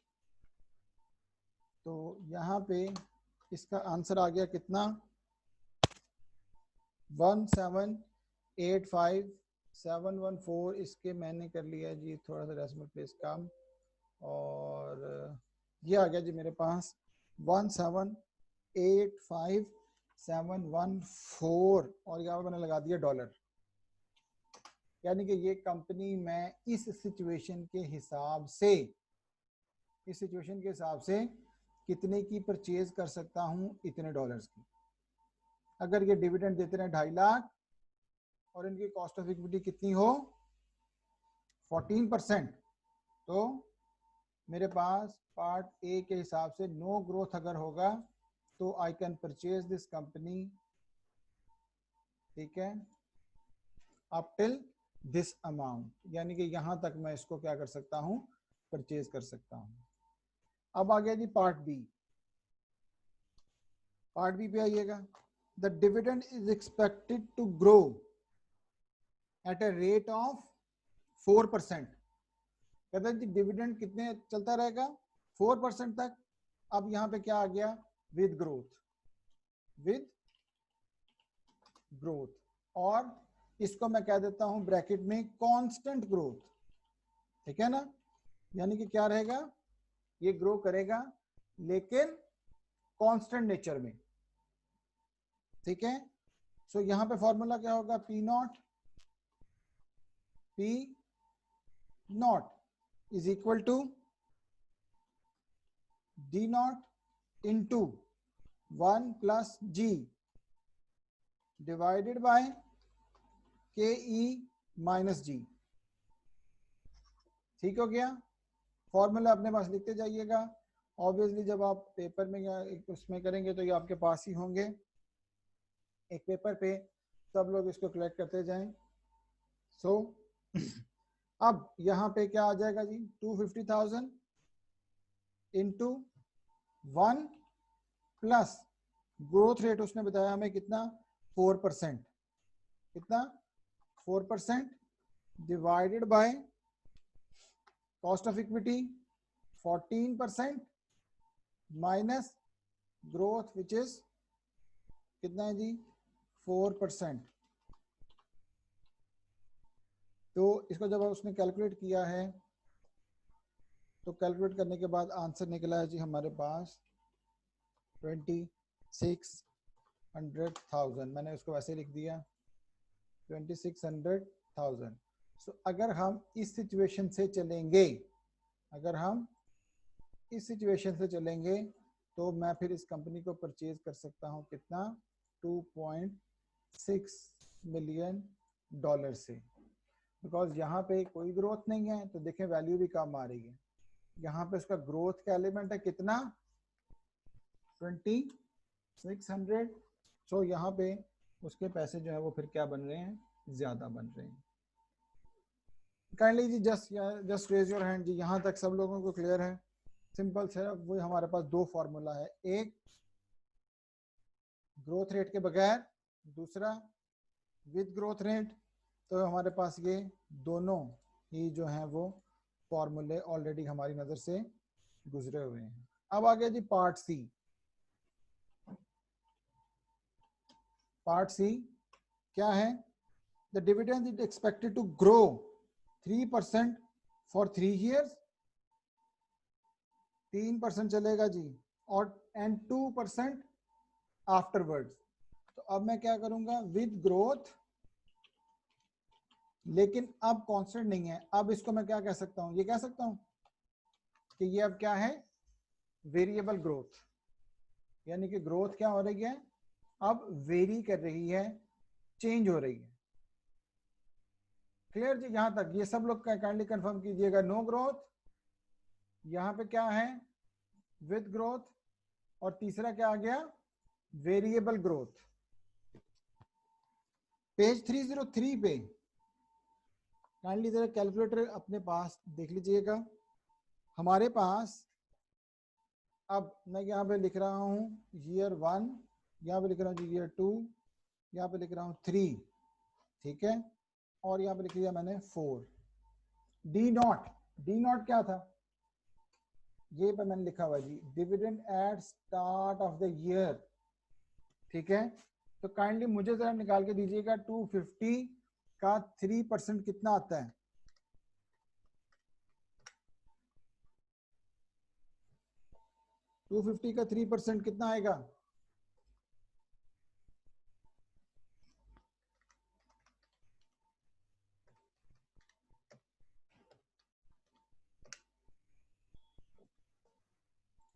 तो यहाँ पे इसका आंसर आ गया कितना, 1785714। इसके मैंने कर लिया जी थोड़ा सा डेसिमल प्लेस कम, और ये आ गया जी मेरे पास 1785714, और यहाँ पे मैंने लगा दिया डॉलर। यानी कि ये कंपनी मैं इस सिचुएशन के हिसाब से, इस सिचुएशन के हिसाब से कितने की परचेज कर सकता हूं, इतने डॉलर्स की। अगर ये डिविडेंड देते रहे 2.5 लाख और इनकी कॉस्ट ऑफ इक्विटी कितनी हो 14%, तो मेरे पास पार्ट ए के हिसाब से नो ग्रोथ अगर होगा तो I can purchase this company, ठीक है, अप टिल दिस अमाउंट। यानी कि यहां तक मैं इसको क्या कर सकता हूं, परचेज कर सकता हूं। अब आ गया जी पार्ट बी। पार्ट बी पे आइएगा, the dividend is expected to grow at a rate of 4%। कहते हैं जी डिविडेंड कितने चलता रहेगा 4% तक। अब यहाँ पे क्या आ गया विद ग्रोथ और इसको मैं कह देता हूं ब्रैकेट में कांस्टेंट ग्रोथ, ठीक है ना, यानी कि क्या रहेगा ये ग्रो करेगा लेकिन कांस्टेंट नेचर में, ठीक है। सो यहां पे फॉर्मूला क्या होगा P not is equal to D not into 1 plus G divided by K E minus जी। ठीक हो गया, फॉर्मूला अपने पास लिखते जाइएगा। ऑब्वियसली जब आप पेपर में या उसमें करेंगे तो ये आपके पास ही होंगे, एक पेपर पे सब लोग इसको कलेक्ट करते जाएं। सो अब यहाँ पे क्या आ जाएगा जी 250,000 इंटू 1 प्लस ग्रोथ रेट उसने बताया हमें कितना 4%, कितना 4% divided by cost of equity 14% minus growth which is कितना है जी 4%। तो इसको जब उसने कैलकुलेट किया है तो कैलकुलेट करने के बाद आंसर निकला है जी हमारे पास 2600,000। मैंने उसको वैसे लिख दिया 2600,000। सो अगर हम इस सिचुएशन से चलेंगे, अगर हम इस सिचुएशन से चलेंगे तो मैं फिर इस कंपनी को परचेज कर सकता हूं कितना 2.6 मिलियन डॉलर से, बिकॉज यहाँ पे कोई ग्रोथ नहीं है तो देखें वैल्यू भी कम आ रही है। यहाँ पे उसका ग्रोथ का एलिमेंट है कितना 2600। सो यहाँ पे उसके पैसे जो है वो फिर क्या बन रहे हैं ज्यादा बन रहे हैं। काइंडली जी जस्ट रेज योर हैंड जी, यहाँ तक सब लोगों को क्लियर है? सिंपल से वही हमारे पास दो फॉर्मूला है, एक ग्रोथ रेट के बगैर, दूसरा विद ग्रोथ रेट। तो हमारे पास ये दोनों ही जो हैं वो फॉर्मूले ऑलरेडी हमारी नजर से गुजरे हुए हैं। अब आ गया जी पार्ट सी। पार्ट सी क्या है? The dividend is expected to grow 3% for 3 years, 3% चलेगा जी, और एंड 2% आफ्टरवर्ड्स। तो अब मैं क्या करूंगा विद ग्रोथ, लेकिन अब कांस्टेंट नहीं है। अब इसको मैं क्या कह सकता हूं, ये कह सकता हूं कि ये अब क्या है वेरिएबल ग्रोथ, यानी कि ग्रोथ क्या हो रही है अब वेरी कर रही है, चेंज हो रही है। क्लियर जी? यहां तक ये सब लोग काइंडली कंफर्म कीजिएगा। नो ग्रोथ, यहां पे क्या है विद ग्रोथ, और तीसरा क्या आ गया वेरिएबल ग्रोथ। पेज 303 पे काइंडली जरा कैलकुलेटर अपने पास देख लीजिएगा। हमारे पास अब मैं यहाँ पे लिख रहा हूँ ईयर 1, यहाँ पे लिख रहा हूँ ईयर 2, यहाँ पे लिख रहा हूँ 3, ठीक है, और यहाँ पे लिख दिया मैंने 4। डी नॉट क्या था, ये पे मैंने लिखा हुआ जी dividend at start of the year, ठीक है। तो काइंडली मुझे जरा निकाल के दीजिएगा 250 का 3% कितना आता है? टू 250 का 3% कितना आएगा?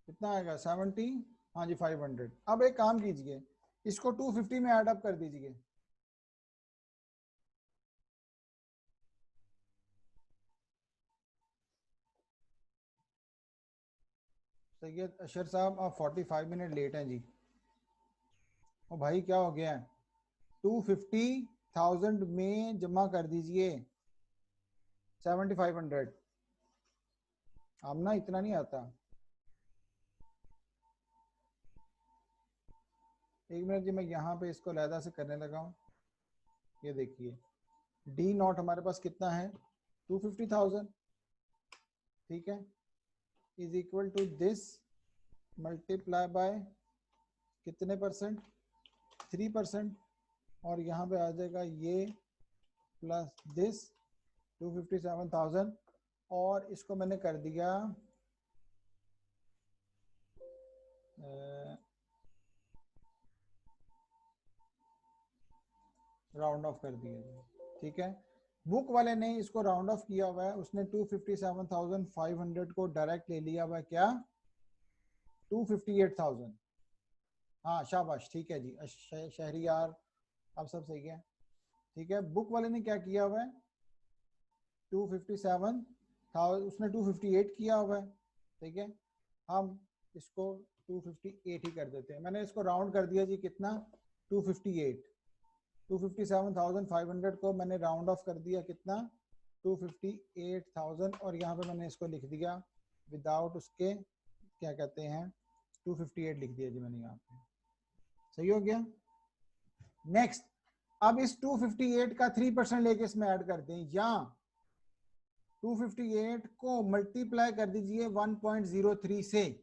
कितना आएगा 70, हाँ जी 500। अब एक काम कीजिए इसको 250 में ऐड अप कर दीजिए। सैयद अशर साहब आप 45 मिनट लेट हैं जी। ओ भाई क्या हो गया है? 250,000 में जमा कर दीजिए 7500। हम ना इतना नहीं आता। एक मिनट जी मैं यहाँ पे इसको लहदा से करने लगा हूँ। ये देखिए डी नॉट हमारे पास कितना है 250,000, ठीक है, is equal to this multiply by कितने परसेंट, 3%, और यहाँ पे आ जाएगा ये प्लस दिस 257,000, और इसको मैंने कर दिया राउंड ऑफ कर दिया। ठीक है, बुक वाले ने इसको राउंड ऑफ किया हुआ है, उसने 257,500 को डायरेक्ट ले लिया हुआ है, क्या 258,000। हाँ शाबाश, ठीक है जी शहरियार, अब सब सही है। ठीक है, बुक वाले ने क्या किया हुआ है, 257,000 उसने 258 किया हुआ है। ठीक है, हम इसको 258 ही कर देते हैं, मैंने इसको राउंड कर दिया जी, कितना 258, 257,500 को मैंने राउंड ऑफ कर दिया कितना 258,000, और यहाँ पे मैंने इसको लिख दिया विदाउट उसके क्या कहते हैं 258 लिख दिया जी मैंने यहाँ पे, सही हो गया। नेक्स्ट, अब इस 258 का 3% लेके इसमें ऐड कर दें, या 258 को मल्टीप्लाई कर दीजिए 1.03 से,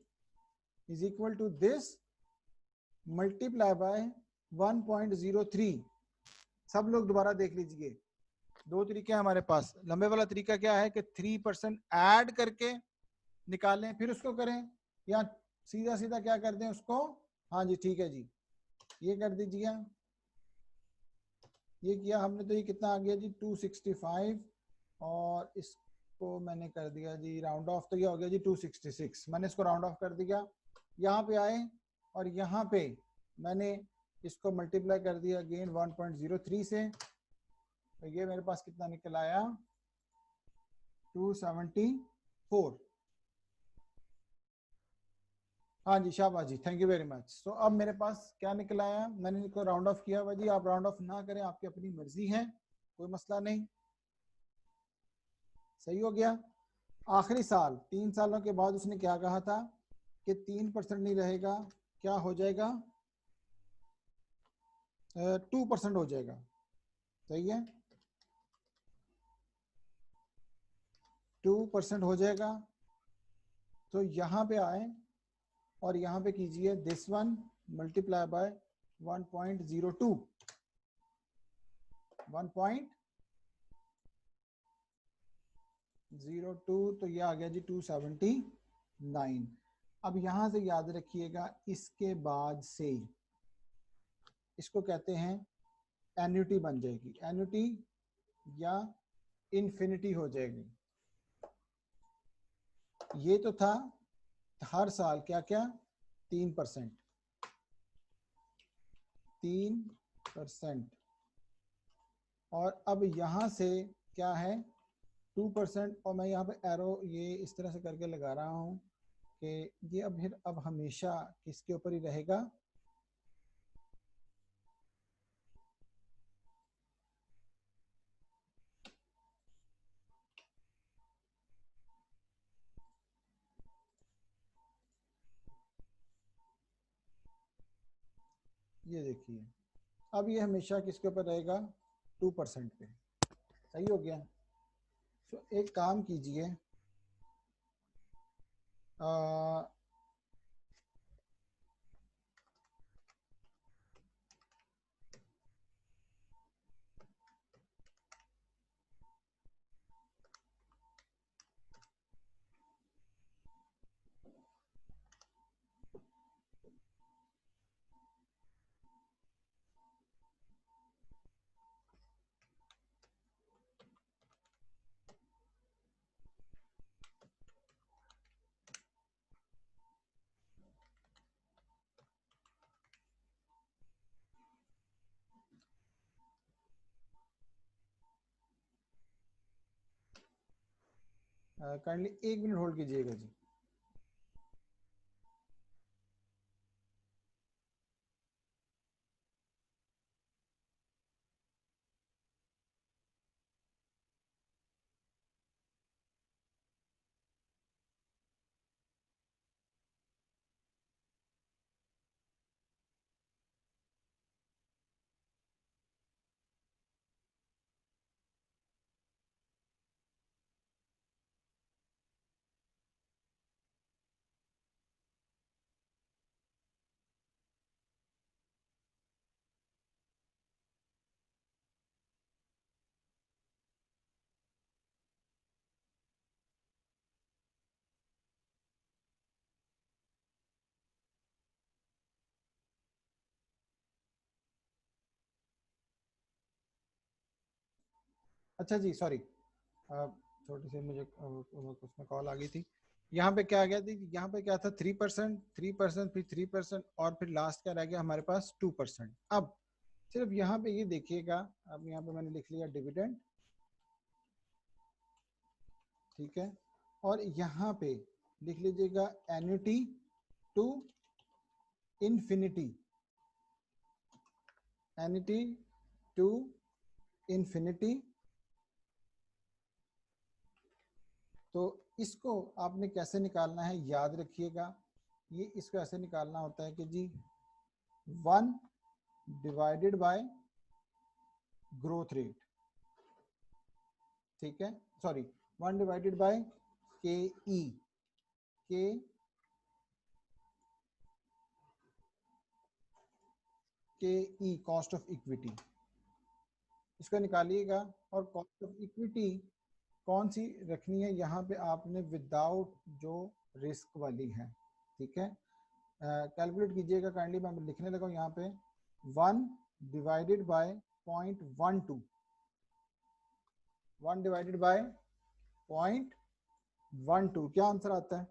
is equal to this multiply by 1.03। सब लोग दोबारा देख लीजिए, दो तरीके हैं हमारे पास। लंबे वाला तरीका क्या है कि 3% ऐड करके निकालें फिर उसको करें, या सीधा सीधा क्या कर दें उसको, हाँ जी ठीक है जी, ये कर दीजिए, ये किया हमने तो ये कितना आ गया जी 265, और इसको मैंने कर दिया जी राउंड ऑफ, तो ये हो गया जी 266, मैंने इसको राउंड ऑफ कर दिया। यहाँ पे आए और यहाँ पे मैंने इसको मल्टीप्लाई कर दिया अगेन 1.03 से, तो ये मेरे पास कितना निकल आया 274। हाँ जी शाबाश जी, थैंक यू वेरी मच। तो अब मेरे पास क्या निकल आया, मैंने इसको राउंड ऑफ किया हुआ जी, आप राउंड ऑफ ना करें आपकी अपनी मर्जी है, कोई मसला नहीं, सही हो गया। आखिरी साल 3 सालों के बाद उसने क्या कहा था कि 3% नहीं रहेगा, क्या हो जाएगा 2% हो जाएगा, सही है 2% हो जाएगा। तो यहाँ पे आए और यहाँ पे कीजिए दिस वन मल्टीप्लाई बाय 1.02, 1.02, तो ये आ गया जी 279। अब यहाँ से याद रखिएगा, इसके बाद से इसको कहते हैं एन्युटी बन जाएगी, एन्युटी या इन्फिनिटी हो जाएगी। ये तो था हर साल क्या क्या 3%, 3%, और अब यहाँ से क्या है 2%, और मैं यहाँ पे एरो ये इस तरह से करके लगा रहा हूँ कि ये अब फिर अब हमेशा किसके ऊपर ही रहेगा, ये देखिए अब ये हमेशा किसके ऊपर रहेगा 2% पे, सही हो गया। तो एक काम कीजिए, काइंडली 1 मिनट होल्ड कीजिएगा जी। अच्छा जी सॉरी, छोटी सी मुझे उसमें कॉल आ गई थी। यहाँ पे क्या आ गया थी, यहाँ पे क्या था 3%, 3%, फिर 3% और फिर लास्ट क्या रह गया हमारे पास 2%। अब सिर्फ यहाँ पे ये देखिएगा, अब यहाँ पे मैंने लिख लिया डिविडेंड, ठीक है, और यहाँ पे लिख लीजिएगा annuity to infinity, annuity to infinity. तो इसको आपने कैसे निकालना है याद रखिएगा, ये इसको ऐसे निकालना होता है कि जी 1 डिवाइडेड बाय ग्रोथ रेट, ठीक है, सॉरी 1 डिवाइडेड बाय के ई, के ई कॉस्ट ऑफ इक्विटी, इसको निकालिएगा। और कॉस्ट ऑफ इक्विटी कौन सी रखनी है यहाँ पे आपने, विदाउट जो रिस्क वाली है, ठीक है। कैलकुलेट कीजिएगा काइंडली, मैं लिखने लगा हूँ यहाँ पे 1 डिवाइडेड बाय 0.12, 1 डिवाइडेड बाय 0.12, क्या आंसर आता है?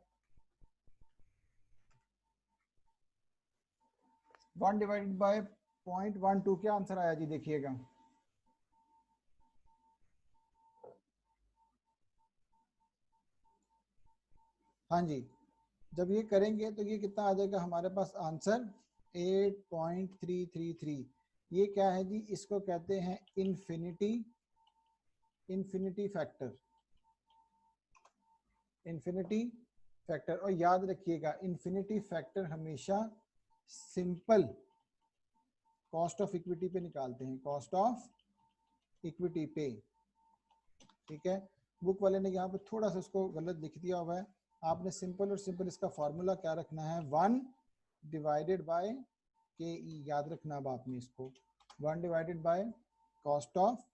1 डिवाइडेड बाय 0.12 क्या आंसर आया जी, देखिएगा। हाँ जी, जब ये करेंगे तो ये कितना आ जाएगा हमारे पास आंसर 8.333। ये क्या है जी, इसको कहते हैं इन्फिनिटी फैक्टर, इन्फिनिटी फैक्टर। और याद रखिएगा इन्फिनिटी फैक्टर हमेशा सिंपल कॉस्ट ऑफ इक्विटी पे निकालते हैं, कॉस्ट ऑफ इक्विटी पे, ठीक है। बुक वाले ने यहाँ पे थोड़ा सा उसको गलत लिख दिया हुआ है, आपने सिंपल और सिंपल इसका फॉर्मूला क्या रखना है, 1 डिवाइडेड बाय के ई, याद रखना अब आपने इसको 1 divided by cost of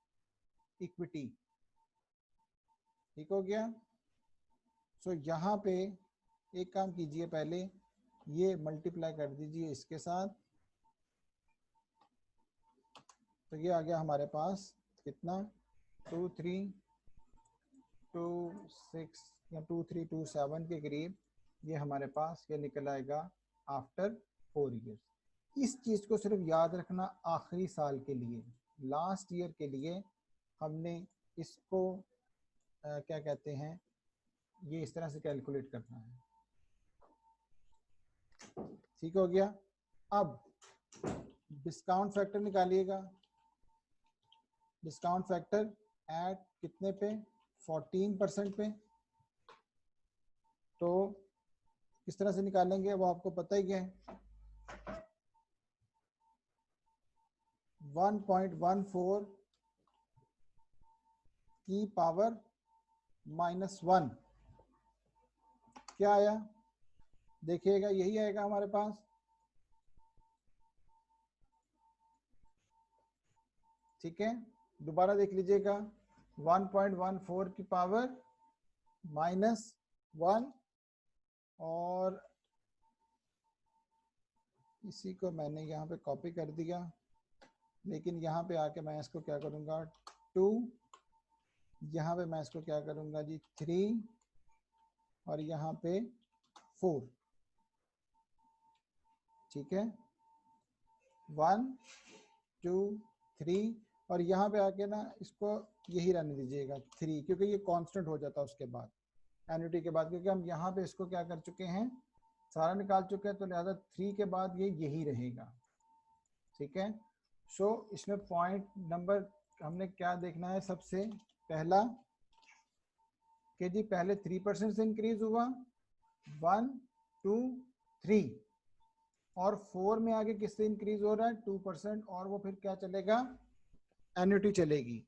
equity, ठीक हो गया। सो यहाँ पे एक काम कीजिए, पहले ये मल्टीप्लाई कर दीजिए इसके साथ, तो ये आ गया हमारे पास कितना 2326 या 2327 के करीब, ये हमारे पास ये निकल आएगा आफ्टर 4 ईयर्स। इस चीज को सिर्फ याद रखना, आखिरी साल के लिए, लास्ट ईयर के लिए हमने इसको क्या कहते हैं, ये इस तरह से कैलकुलेट करना है, ठीक हो गया। अब डिस्काउंट फैक्टर निकालिएगा, डिस्काउंट फैक्टर एट कितने पे, 14% पे। तो किस तरह से निकालेंगे वो आपको पता ही है, 1.14 की पावर -1 क्या आया, देखिएगा यही आएगा हमारे पास, ठीक है। दोबारा देख लीजिएगा 1.14 की पावर -1, और इसी को मैंने यहाँ पे कॉपी कर दिया, लेकिन यहाँ पे आके मैं इसको क्या करूँगा 2, यहाँ पे मैं इसको क्या करूँगा जी 3, और यहाँ पे 4, ठीक है, 1 2 3, और यहाँ पे आके ना इसको यही रहने दीजिएगा 3, क्योंकि ये कांस्टेंट हो जाता है उसके बाद, एन्युटी के बाद, क्योंकि हम यहाँ पे इसको क्या कर चुके हैं, सारा निकाल चुके हैं, तो लिहाजा 3 के बाद ये यही रहेगा, ठीक है। सो इसमें पॉइंट नंबर हमने क्या देखना है, सबसे पहला कि जी पहले 3% से इंक्रीज हुआ, 1 2 3, और 4 में आगे किससे इंक्रीज हो रहा है 2%, और वो फिर क्या चलेगा, एन्युटी चलेगी।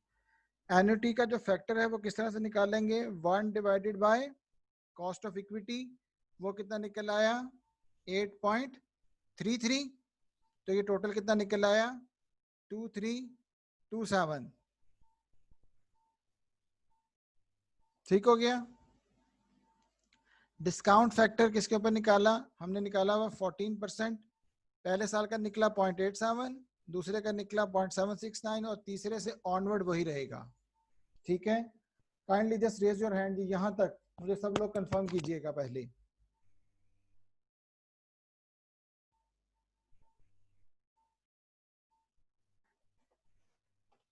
एन्युटी का जो फैक्टर है वो किस तरह से निकालेंगे, 1 divided by cost of equity, वो कितना निकल आया 8.33, तो ये टोटल कितना निकल आया 2327, ठीक हो गया। डिस्काउंट फैक्टर किसके ऊपर निकाला, हमने निकाला हुआ 14%, पहले साल का निकला 0.87, दूसरे का निकला 0.769, और तीसरे से ऑनवर्ड वही रहेगा, ठीक है, kindly just raise your hand जी, यहां तक मुझे सब लोग कंफर्म कीजिएगा पहले।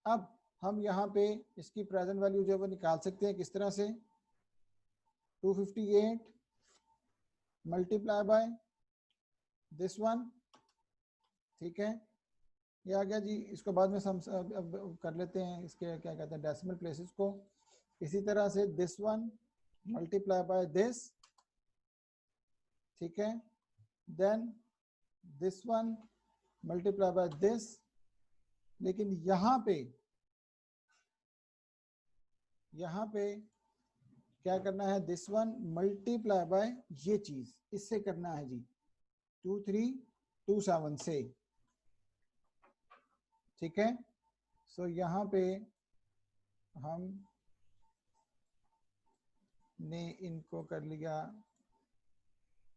अब हम यहाँ पे इसकी प्रेजेंट वैल्यू जो है वो निकाल सकते हैं किस तरह से, 258 मल्टीप्लाई बाय दिस वन, ठीक है, ये आ गया जी। इसको बाद में हम अब कर लेते हैं इसके क्या कहते हैं डेसिमल प्लेसेस को। इसी तरह से this one multiply by this, ठीक है, then this one multiply by this, लेकिन यहाँ पे क्या करना है, दिस वन मल्टीप्लाई बाय ये चीज, इससे करना है जी 2327 से, ठीक है। सो यहाँ पे हम ने इनको कर लिया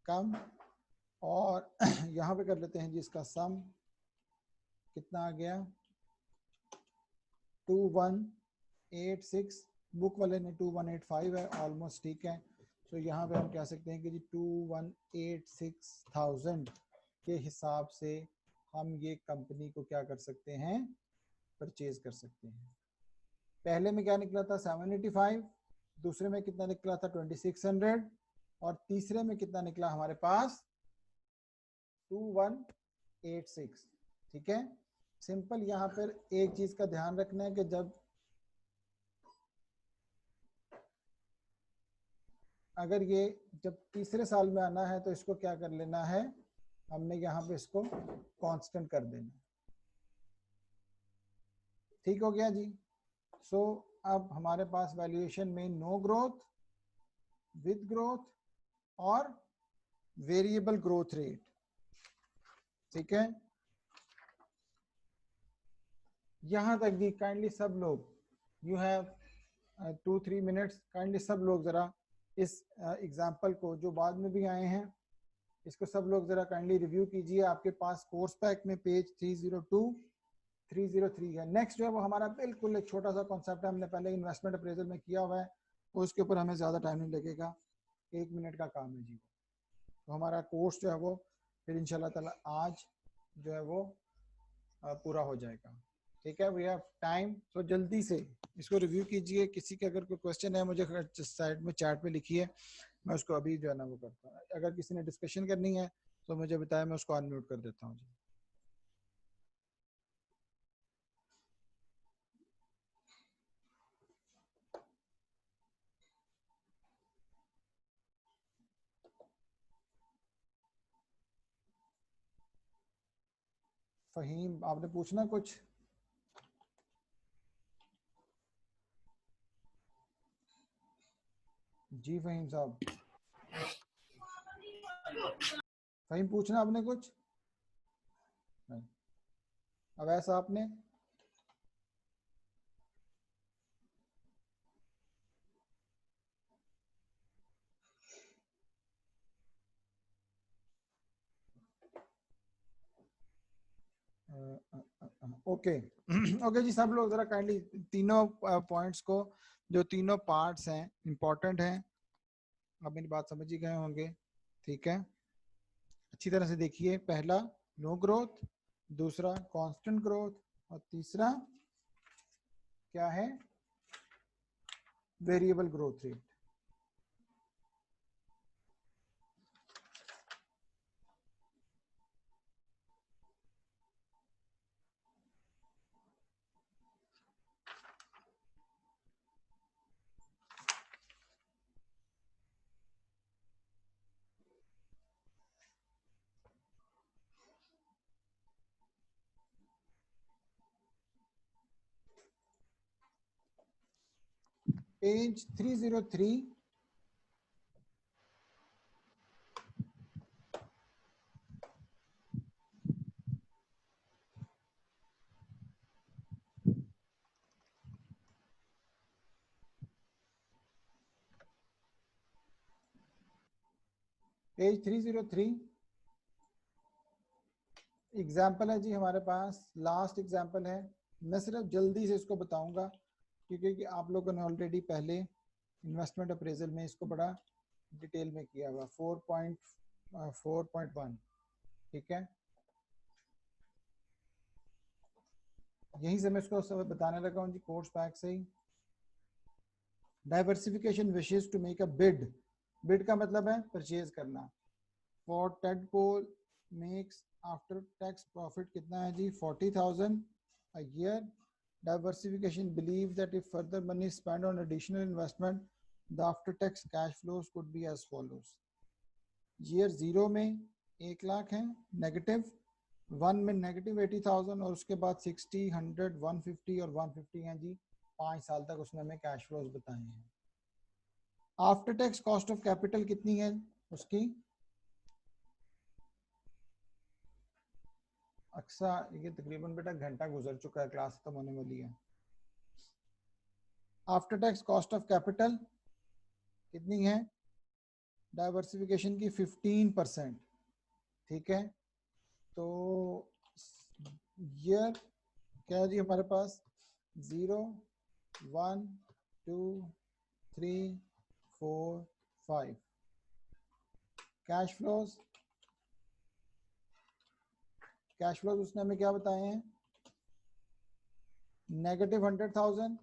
कम, और यहाँ पे कर लेते हैं जी इसका सम कितना आ गया 2186, बुक वाले ने 2185 है, ऑलमोस्ट ठीक है। तो यहाँ पे हम कह सकते हैं कि जी 2186,000 के हिसाब से हम ये कंपनी को क्या कर सकते हैं, परचेज कर सकते हैं। पहले में क्या निकला था 785, दूसरे में कितना निकला था 2600, और तीसरे में कितना निकला हमारे पास 2186, ठीक है। सिंपल यहाँ पर एक चीज का ध्यान रखना है कि जब अगर ये जब तीसरे साल में आना है तो इसको क्या कर लेना है, हमने यहाँ पे इसको कांस्टेंट कर देना, ठीक हो गया जी। सो अब हमारे पास वैल्यूएशन में नो ग्रोथ, विद ग्रोथ और वेरिएबल ग्रोथ रेट, ठीक है। यहां तक भी काइंडली सब लोग, यू हैव 2-3 मिनट्स, काइंडली सब लोग जरा इस एग्जाम्पल को जो बाद में भी आए हैं इसको सब लोग जरा काइंडली रिव्यू कीजिए। आपके पास कोर्स पैक में पेज 302 303 है। नेक्स्ट जो है वो हमारा बिल्कुल एक छोटा सा कॉन्सेप्ट है, हमने पहले इन्वेस्टमेंट अप्रेजल में किया हुआ है, तो उसके ऊपर हमें ज़्यादा टाइम नहीं लगेगा, 1 मिनट का काम है जी। तो हमारा कोर्स जो है वो फिर इंशाल्लाह ताला आज जो है वो पूरा हो जाएगा, ठीक है। वी हैव टाइम, तो जल्दी से इसको रिव्यू कीजिए। किसी के अगर कोई क्वेश्चन है मुझे साइड में चैट पे लिखिए, मैं उसको अभी जो है ना वो करता हूँ। अगर किसी ने डिस्कशन करनी है तो मुझे बताया, मैं उसको अनम्यूट कर देता हूँ जी। फहीम, आपने पूछना कुछ? जी फहीम साहब, फहीम पूछना आपने कुछ? नहीं। अब ऐसा आपने ओके ओके जी। सब लोग जरा काइंडली तीनों पॉइंट्स को, जो तीनों पार्ट्स हैं इंपॉर्टेंट हैं, आप मेरी बात समझ ही गए होंगे, ठीक है। अच्छी तरह से देखिए, पहला नो ग्रोथ, दूसरा कांस्टेंट ग्रोथ, और तीसरा क्या है, variable growth rate. Page 303, page 303 example है जी हमारे पास, लास्ट एग्जाम्पल है। मैं सिर्फ जल्दी से इसको बताऊंगा क्योंकि आप लोगों ने ऑलरेडी पहले इन्वेस्टमेंट अप्रेजल में इसको बड़ा डिटेल में किया हुआ 4.1, ठीक है। यहीं से मैं इसको सब बताने लगा हूँ जी कोर्स पैक से ही। Diversification wishes to make a bid, bid का मतलब है परचेज करना। For Tedco makes after tax profit कितना है जी 40,000 a year. Diversification believes that if further money is spent on additional investment, the after tax cash flows could be as follows. Year 0 में 1 लाख है negative, 1 में negative 80,000 और उसके बाद 60, 100, 150 और 150 हैं जी। 5 साल तक उसने हमें कैश फ्लोज बताए हैं। After tax cost of capital कितनी है उसकी, अक्सर ये तकरीबन बेटा घंटा गुजर चुका है, क्लास खत्म होने वाली है। After tax cost of capital कितनी है डाइवर्सिफिकेशन की 15%, ठीक है। तो ईयर क्या है जी हमारे पास 0, 1, 2, 3, 4, 5। कैश फ्लोज, कैश फ्लोज उसने हमें क्या बताए हैं, नेगेटिव 100,000,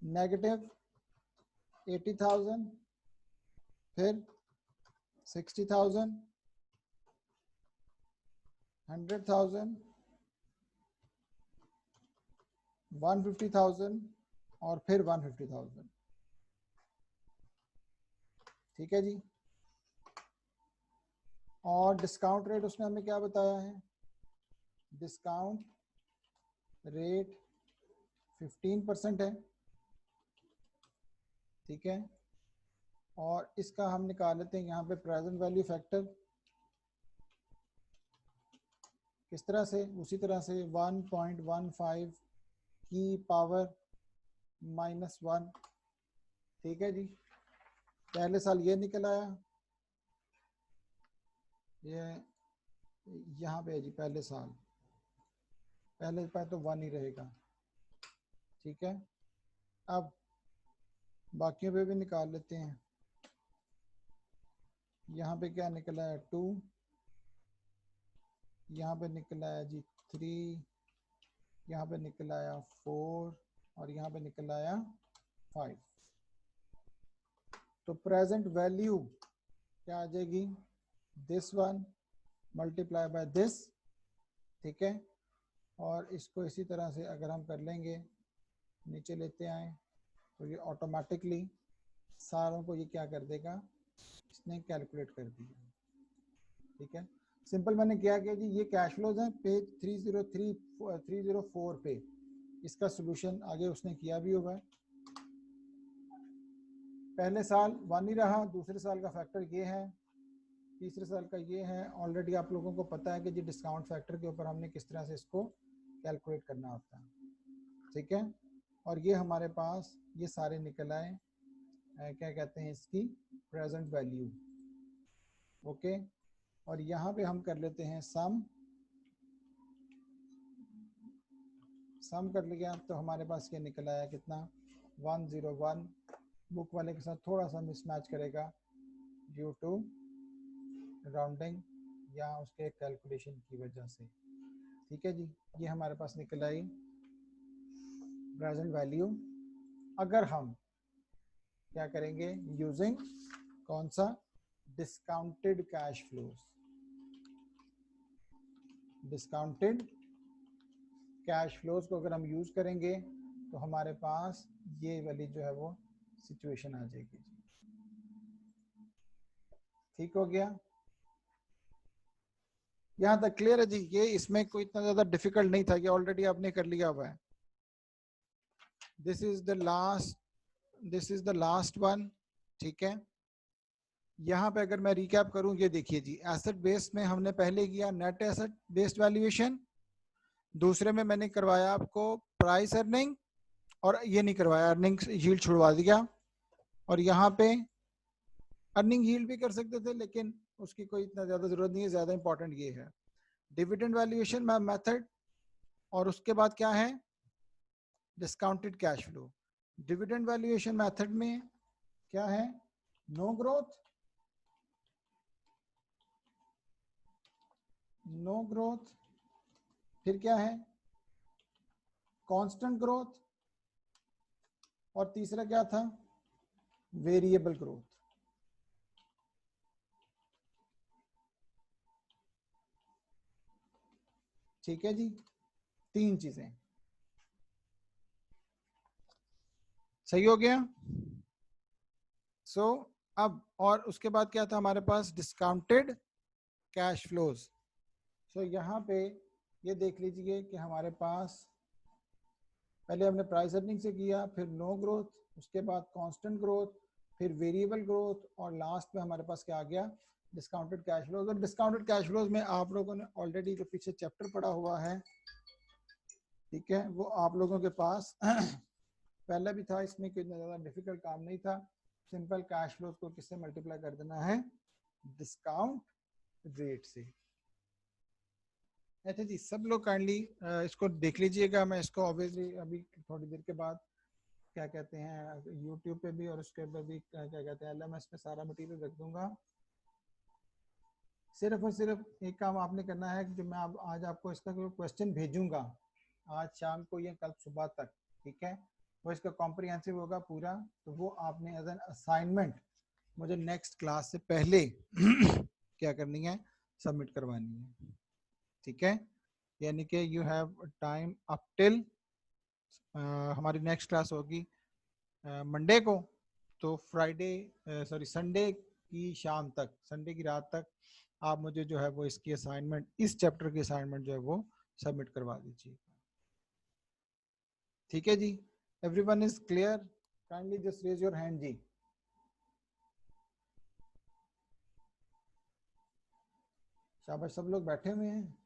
नेगेटिव 80,000, फिर 60,000, 100,000, 150,000 और फिर 150,000, ठीक है जी। और डिस्काउंट रेट उसने हमें क्या बताया है, डिस्काउंट रेट 15% है, ठीक है। और इसका हम निकाल लेते हैं यहाँ पे प्रेजेंट वैल्यू फैक्टर, किस तरह से, उसी तरह से 1.15 की पावर -1, ठीक है जी। पहले साल ये निकल आया, ये यहाँ पे है जी पहले साल, पहले पर तो 1 ही रहेगा, ठीक है। अब बाकियों पे भी निकाल लेते हैं। यहाँ पे क्या निकला है 2, यहाँ पे निकला है जी 3, यहाँ पे निकला आया 4 और यहाँ पे निकला आया 5। तो प्रेजेंट वैल्यू क्या आ जाएगी, this one multiply by this, ठीक है। और इसको इसी तरह से अगर हम कर लेंगे, नीचे लेते आए तो ये ऑटोमेटिकली सारों को ये क्या कर देगा, इसने कैलकुलेट कर दिया, ठीक है। सिंपल मैंने क्या किया जी, ये कैश फ्लोज हैं पेज 304 पे, इसका सोल्यूशन आगे उसने किया भी होगा। पहले साल 1 ही रहा, दूसरे साल का फैक्टर ये है, तीसरे साल का ये है। ऑलरेडी आप लोगों को पता है कि जी डिस्काउंट फैक्टर के ऊपर हमने किस तरह से इसको कैलकुलेट करना होता है, ठीक है। और ये हमारे पास ये सारे निकल आए, क्या कहते हैं इसकी प्रेजेंट वैल्यू, ओके। और यहाँ पे हम कर लेते हैं सम कर लिया तो हमारे पास ये निकल आया कितना 101। बुक वाले के साथ थोड़ा सा मिसमैच करेगा ड्यू टू राउंडिंग या उसके कैलकुलेशन की वजह से, ठीक है जी। ये हमारे पास निकल आई प्रेजेंट वैल्यू। अगर हम क्या करेंगे यूजिंग कौन सा, discounted cash flows, discounted cash flows को अगर हम यूज करेंगे तो हमारे पास ये वाली जो है वो सिचुएशन आ जाएगी, ठीक हो गया। यहां तक क्लियर है जी, ये इसमें कोई इतना ज्यादा डिफिकल्ट नहीं था, ये ऑलरेडी आपने कर लिया हुआ है। This is the last one, ठीक है। यहाँ पे अगर मैं रिकैप करूं, ये देखिए जी, एसेट बेस्ड में हमने पहले किया नेट एसेट बेस्ड वैल्यूएशन, दूसरे में मैंने करवाया आपको प्राइस अर्निंग, और ये नहीं करवाया, अर्निंग यील्ड छुड़वा दिया। और यहाँ पे अर्निंग यील्ड भी कर सकते थे लेकिन उसकी कोई इतना ज्यादा जरूरत नहीं है, ज्यादा इंपॉर्टेंट ये है डिविडेंड वैल्यूएशन मेथड। और उसके बाद क्या है discounted cash flow. Dividend valuation method में क्या है? नो ग्रोथ, नो ग्रोथ, फिर क्या है? कांस्टेंट ग्रोथ, और तीसरा क्या था? Variable growth. ठीक है जी, तीन चीजें। सही हो गया? सो अब और उसके बाद क्या था हमारे पास? Discounted cash flows. सो यहाँ पे ये देख लीजिए कि हमारे पास पहले हमने प्राइस अर्निंग से किया, फिर नो ग्रोथ, उसके बाद कांस्टेंट ग्रोथ, फिर वेरिएबल ग्रोथ, और लास्ट में हमारे पास क्या आ गया? Discounted cash flows. और डिस्काउंटेड कैश फ्लोज में आप लोगों ने ऑलरेडी जो पीछे चैप्टर पढ़ा हुआ है, ठीक है, वो आप लोगों के पास पहले भी था, इसमें कोई ज़्यादा डिफिकल्ट काम नहीं था। सिंपल कैश फ्लोज को किससे मल्टीप्लाई कर देना है? डिस्काउंट रेट से। अच्छा जी, सब लोग काइंडली इसको देख लीजिएगा। मैं इसको ऑब्वियसली अभी थोड़ी देर के बाद क्या कहते हैं यूट्यूब पे भी और उसके पे भी क्या कहते हैं LMS पे सारा मटेरियल रख दूंगा। सिर्फ और सिर्फ एक काम आपने करना है कि जो मैं आज आपको इसका क्वेश्चन भेजूंगा आज शाम को या कल सुबह तक, ठीक है, वो इसका कॉम्प्रिहेंसिव होगा पूरा, तो वो आपने एज एन असाइनमेंट मुझे नेक्स्ट क्लास से पहले क्या करनी है? सबमिट करवानी है। ठीक है, यानी कि you have time up till हमारी नेक्स्ट क्लास होगी मंडे को, तो फ्राइडे सॉरी संडे की शाम तक, संडे की रात तक आप मुझे जो है वो इसकी असाइनमेंट, इस चैप्टर की असाइनमेंट जो है वो सबमिट करवा दीजिए। ठीक है जी, everyone is clear? Kindly just raise your hand जी। शाबाश, सब लोग बैठे हुए हैं।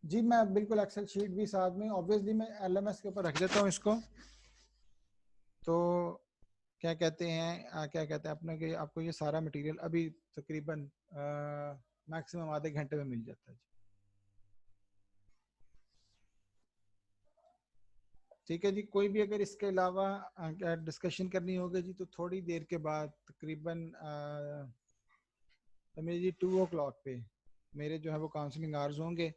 जी मैं बिल्कुल एक्सेल शीट भी साथ में, ऑब्वियसली मैं LMS के ऊपर रख देता हूँ इसको, तो क्या कहते हैं क्या कहते हैं अपने के आपको ये सारा मटेरियल अभी तकरीबन मैक्सिमम आधे घंटे में मिल जाता है। ठीक है जी, कोई भी अगर इसके अलावा डिस्कशन करनी होगी जी तो थोड़ी देर के बाद तकरीबन तो मेरी जी 2 o'clock पे मेरे जो है वो काउंसलिंग आवर्स होंगे,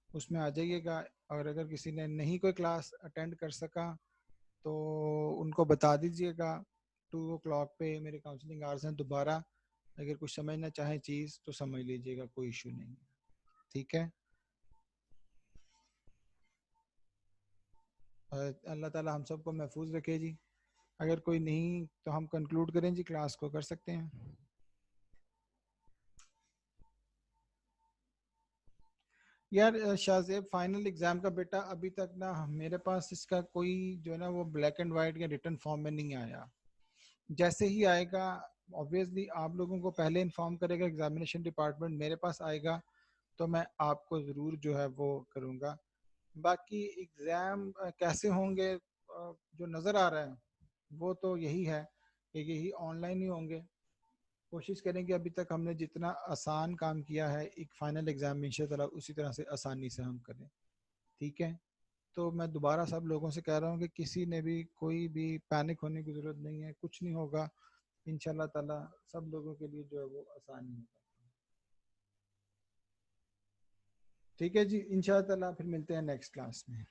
उसमें आ जाइएगा। और अगर किसी ने नहीं कोई क्लास अटेंड कर सका तो उनको बता दीजिएगा 2 o'clock पे मेरे काउंसलिंग आवर्स हैं दोबारा। अगर कुछ समझना चाहे चीज़ तो समझ लीजिएगा, कोई इशू नहीं। ठीक है, अल्लाह ताला हम सबको महफूज रखे जी। अगर कोई नहीं तो हम कंक्लूड करें जी, क्लास को कर सकते हैं। यार शाहजेब, फाइनल एग्जाम का बेटा अभी तक ना मेरे पास इसका कोई जो है ना वो ब्लैक एंड वाइट या रिटन फॉर्म में नहीं आया। जैसे ही आएगा ऑब्वियसली आप लोगों को पहले इन्फॉर्म करेगा एग्जामिनेशन डिपार्टमेंट, मेरे पास आएगा तो मैं आपको ज़रूर जो है वो करूँगा। बाकी एग्ज़ाम कैसे होंगे जो नज़र आ रहा है वो तो यही है कि यही ऑनलाइन ही होंगे। कोशिश करेंगे अभी तक हमने जितना आसान काम किया है एक फाइनल एग्जाम में इंशाअल्लाह उसी तरह से आसानी से हम करें। ठीक है, तो मैं दोबारा सब लोगों से कह रहा हूँ कि किसी ने भी कोई भी पैनिक होने की ज़रूरत नहीं है, कुछ नहीं होगा इंशाअल्लाह ताला। सब लोगों के लिए जो है वो आसानी होगा। ठीक है जी, इंशाअल्लाह ताला फिर मिलते हैं नेक्स्ट क्लास में।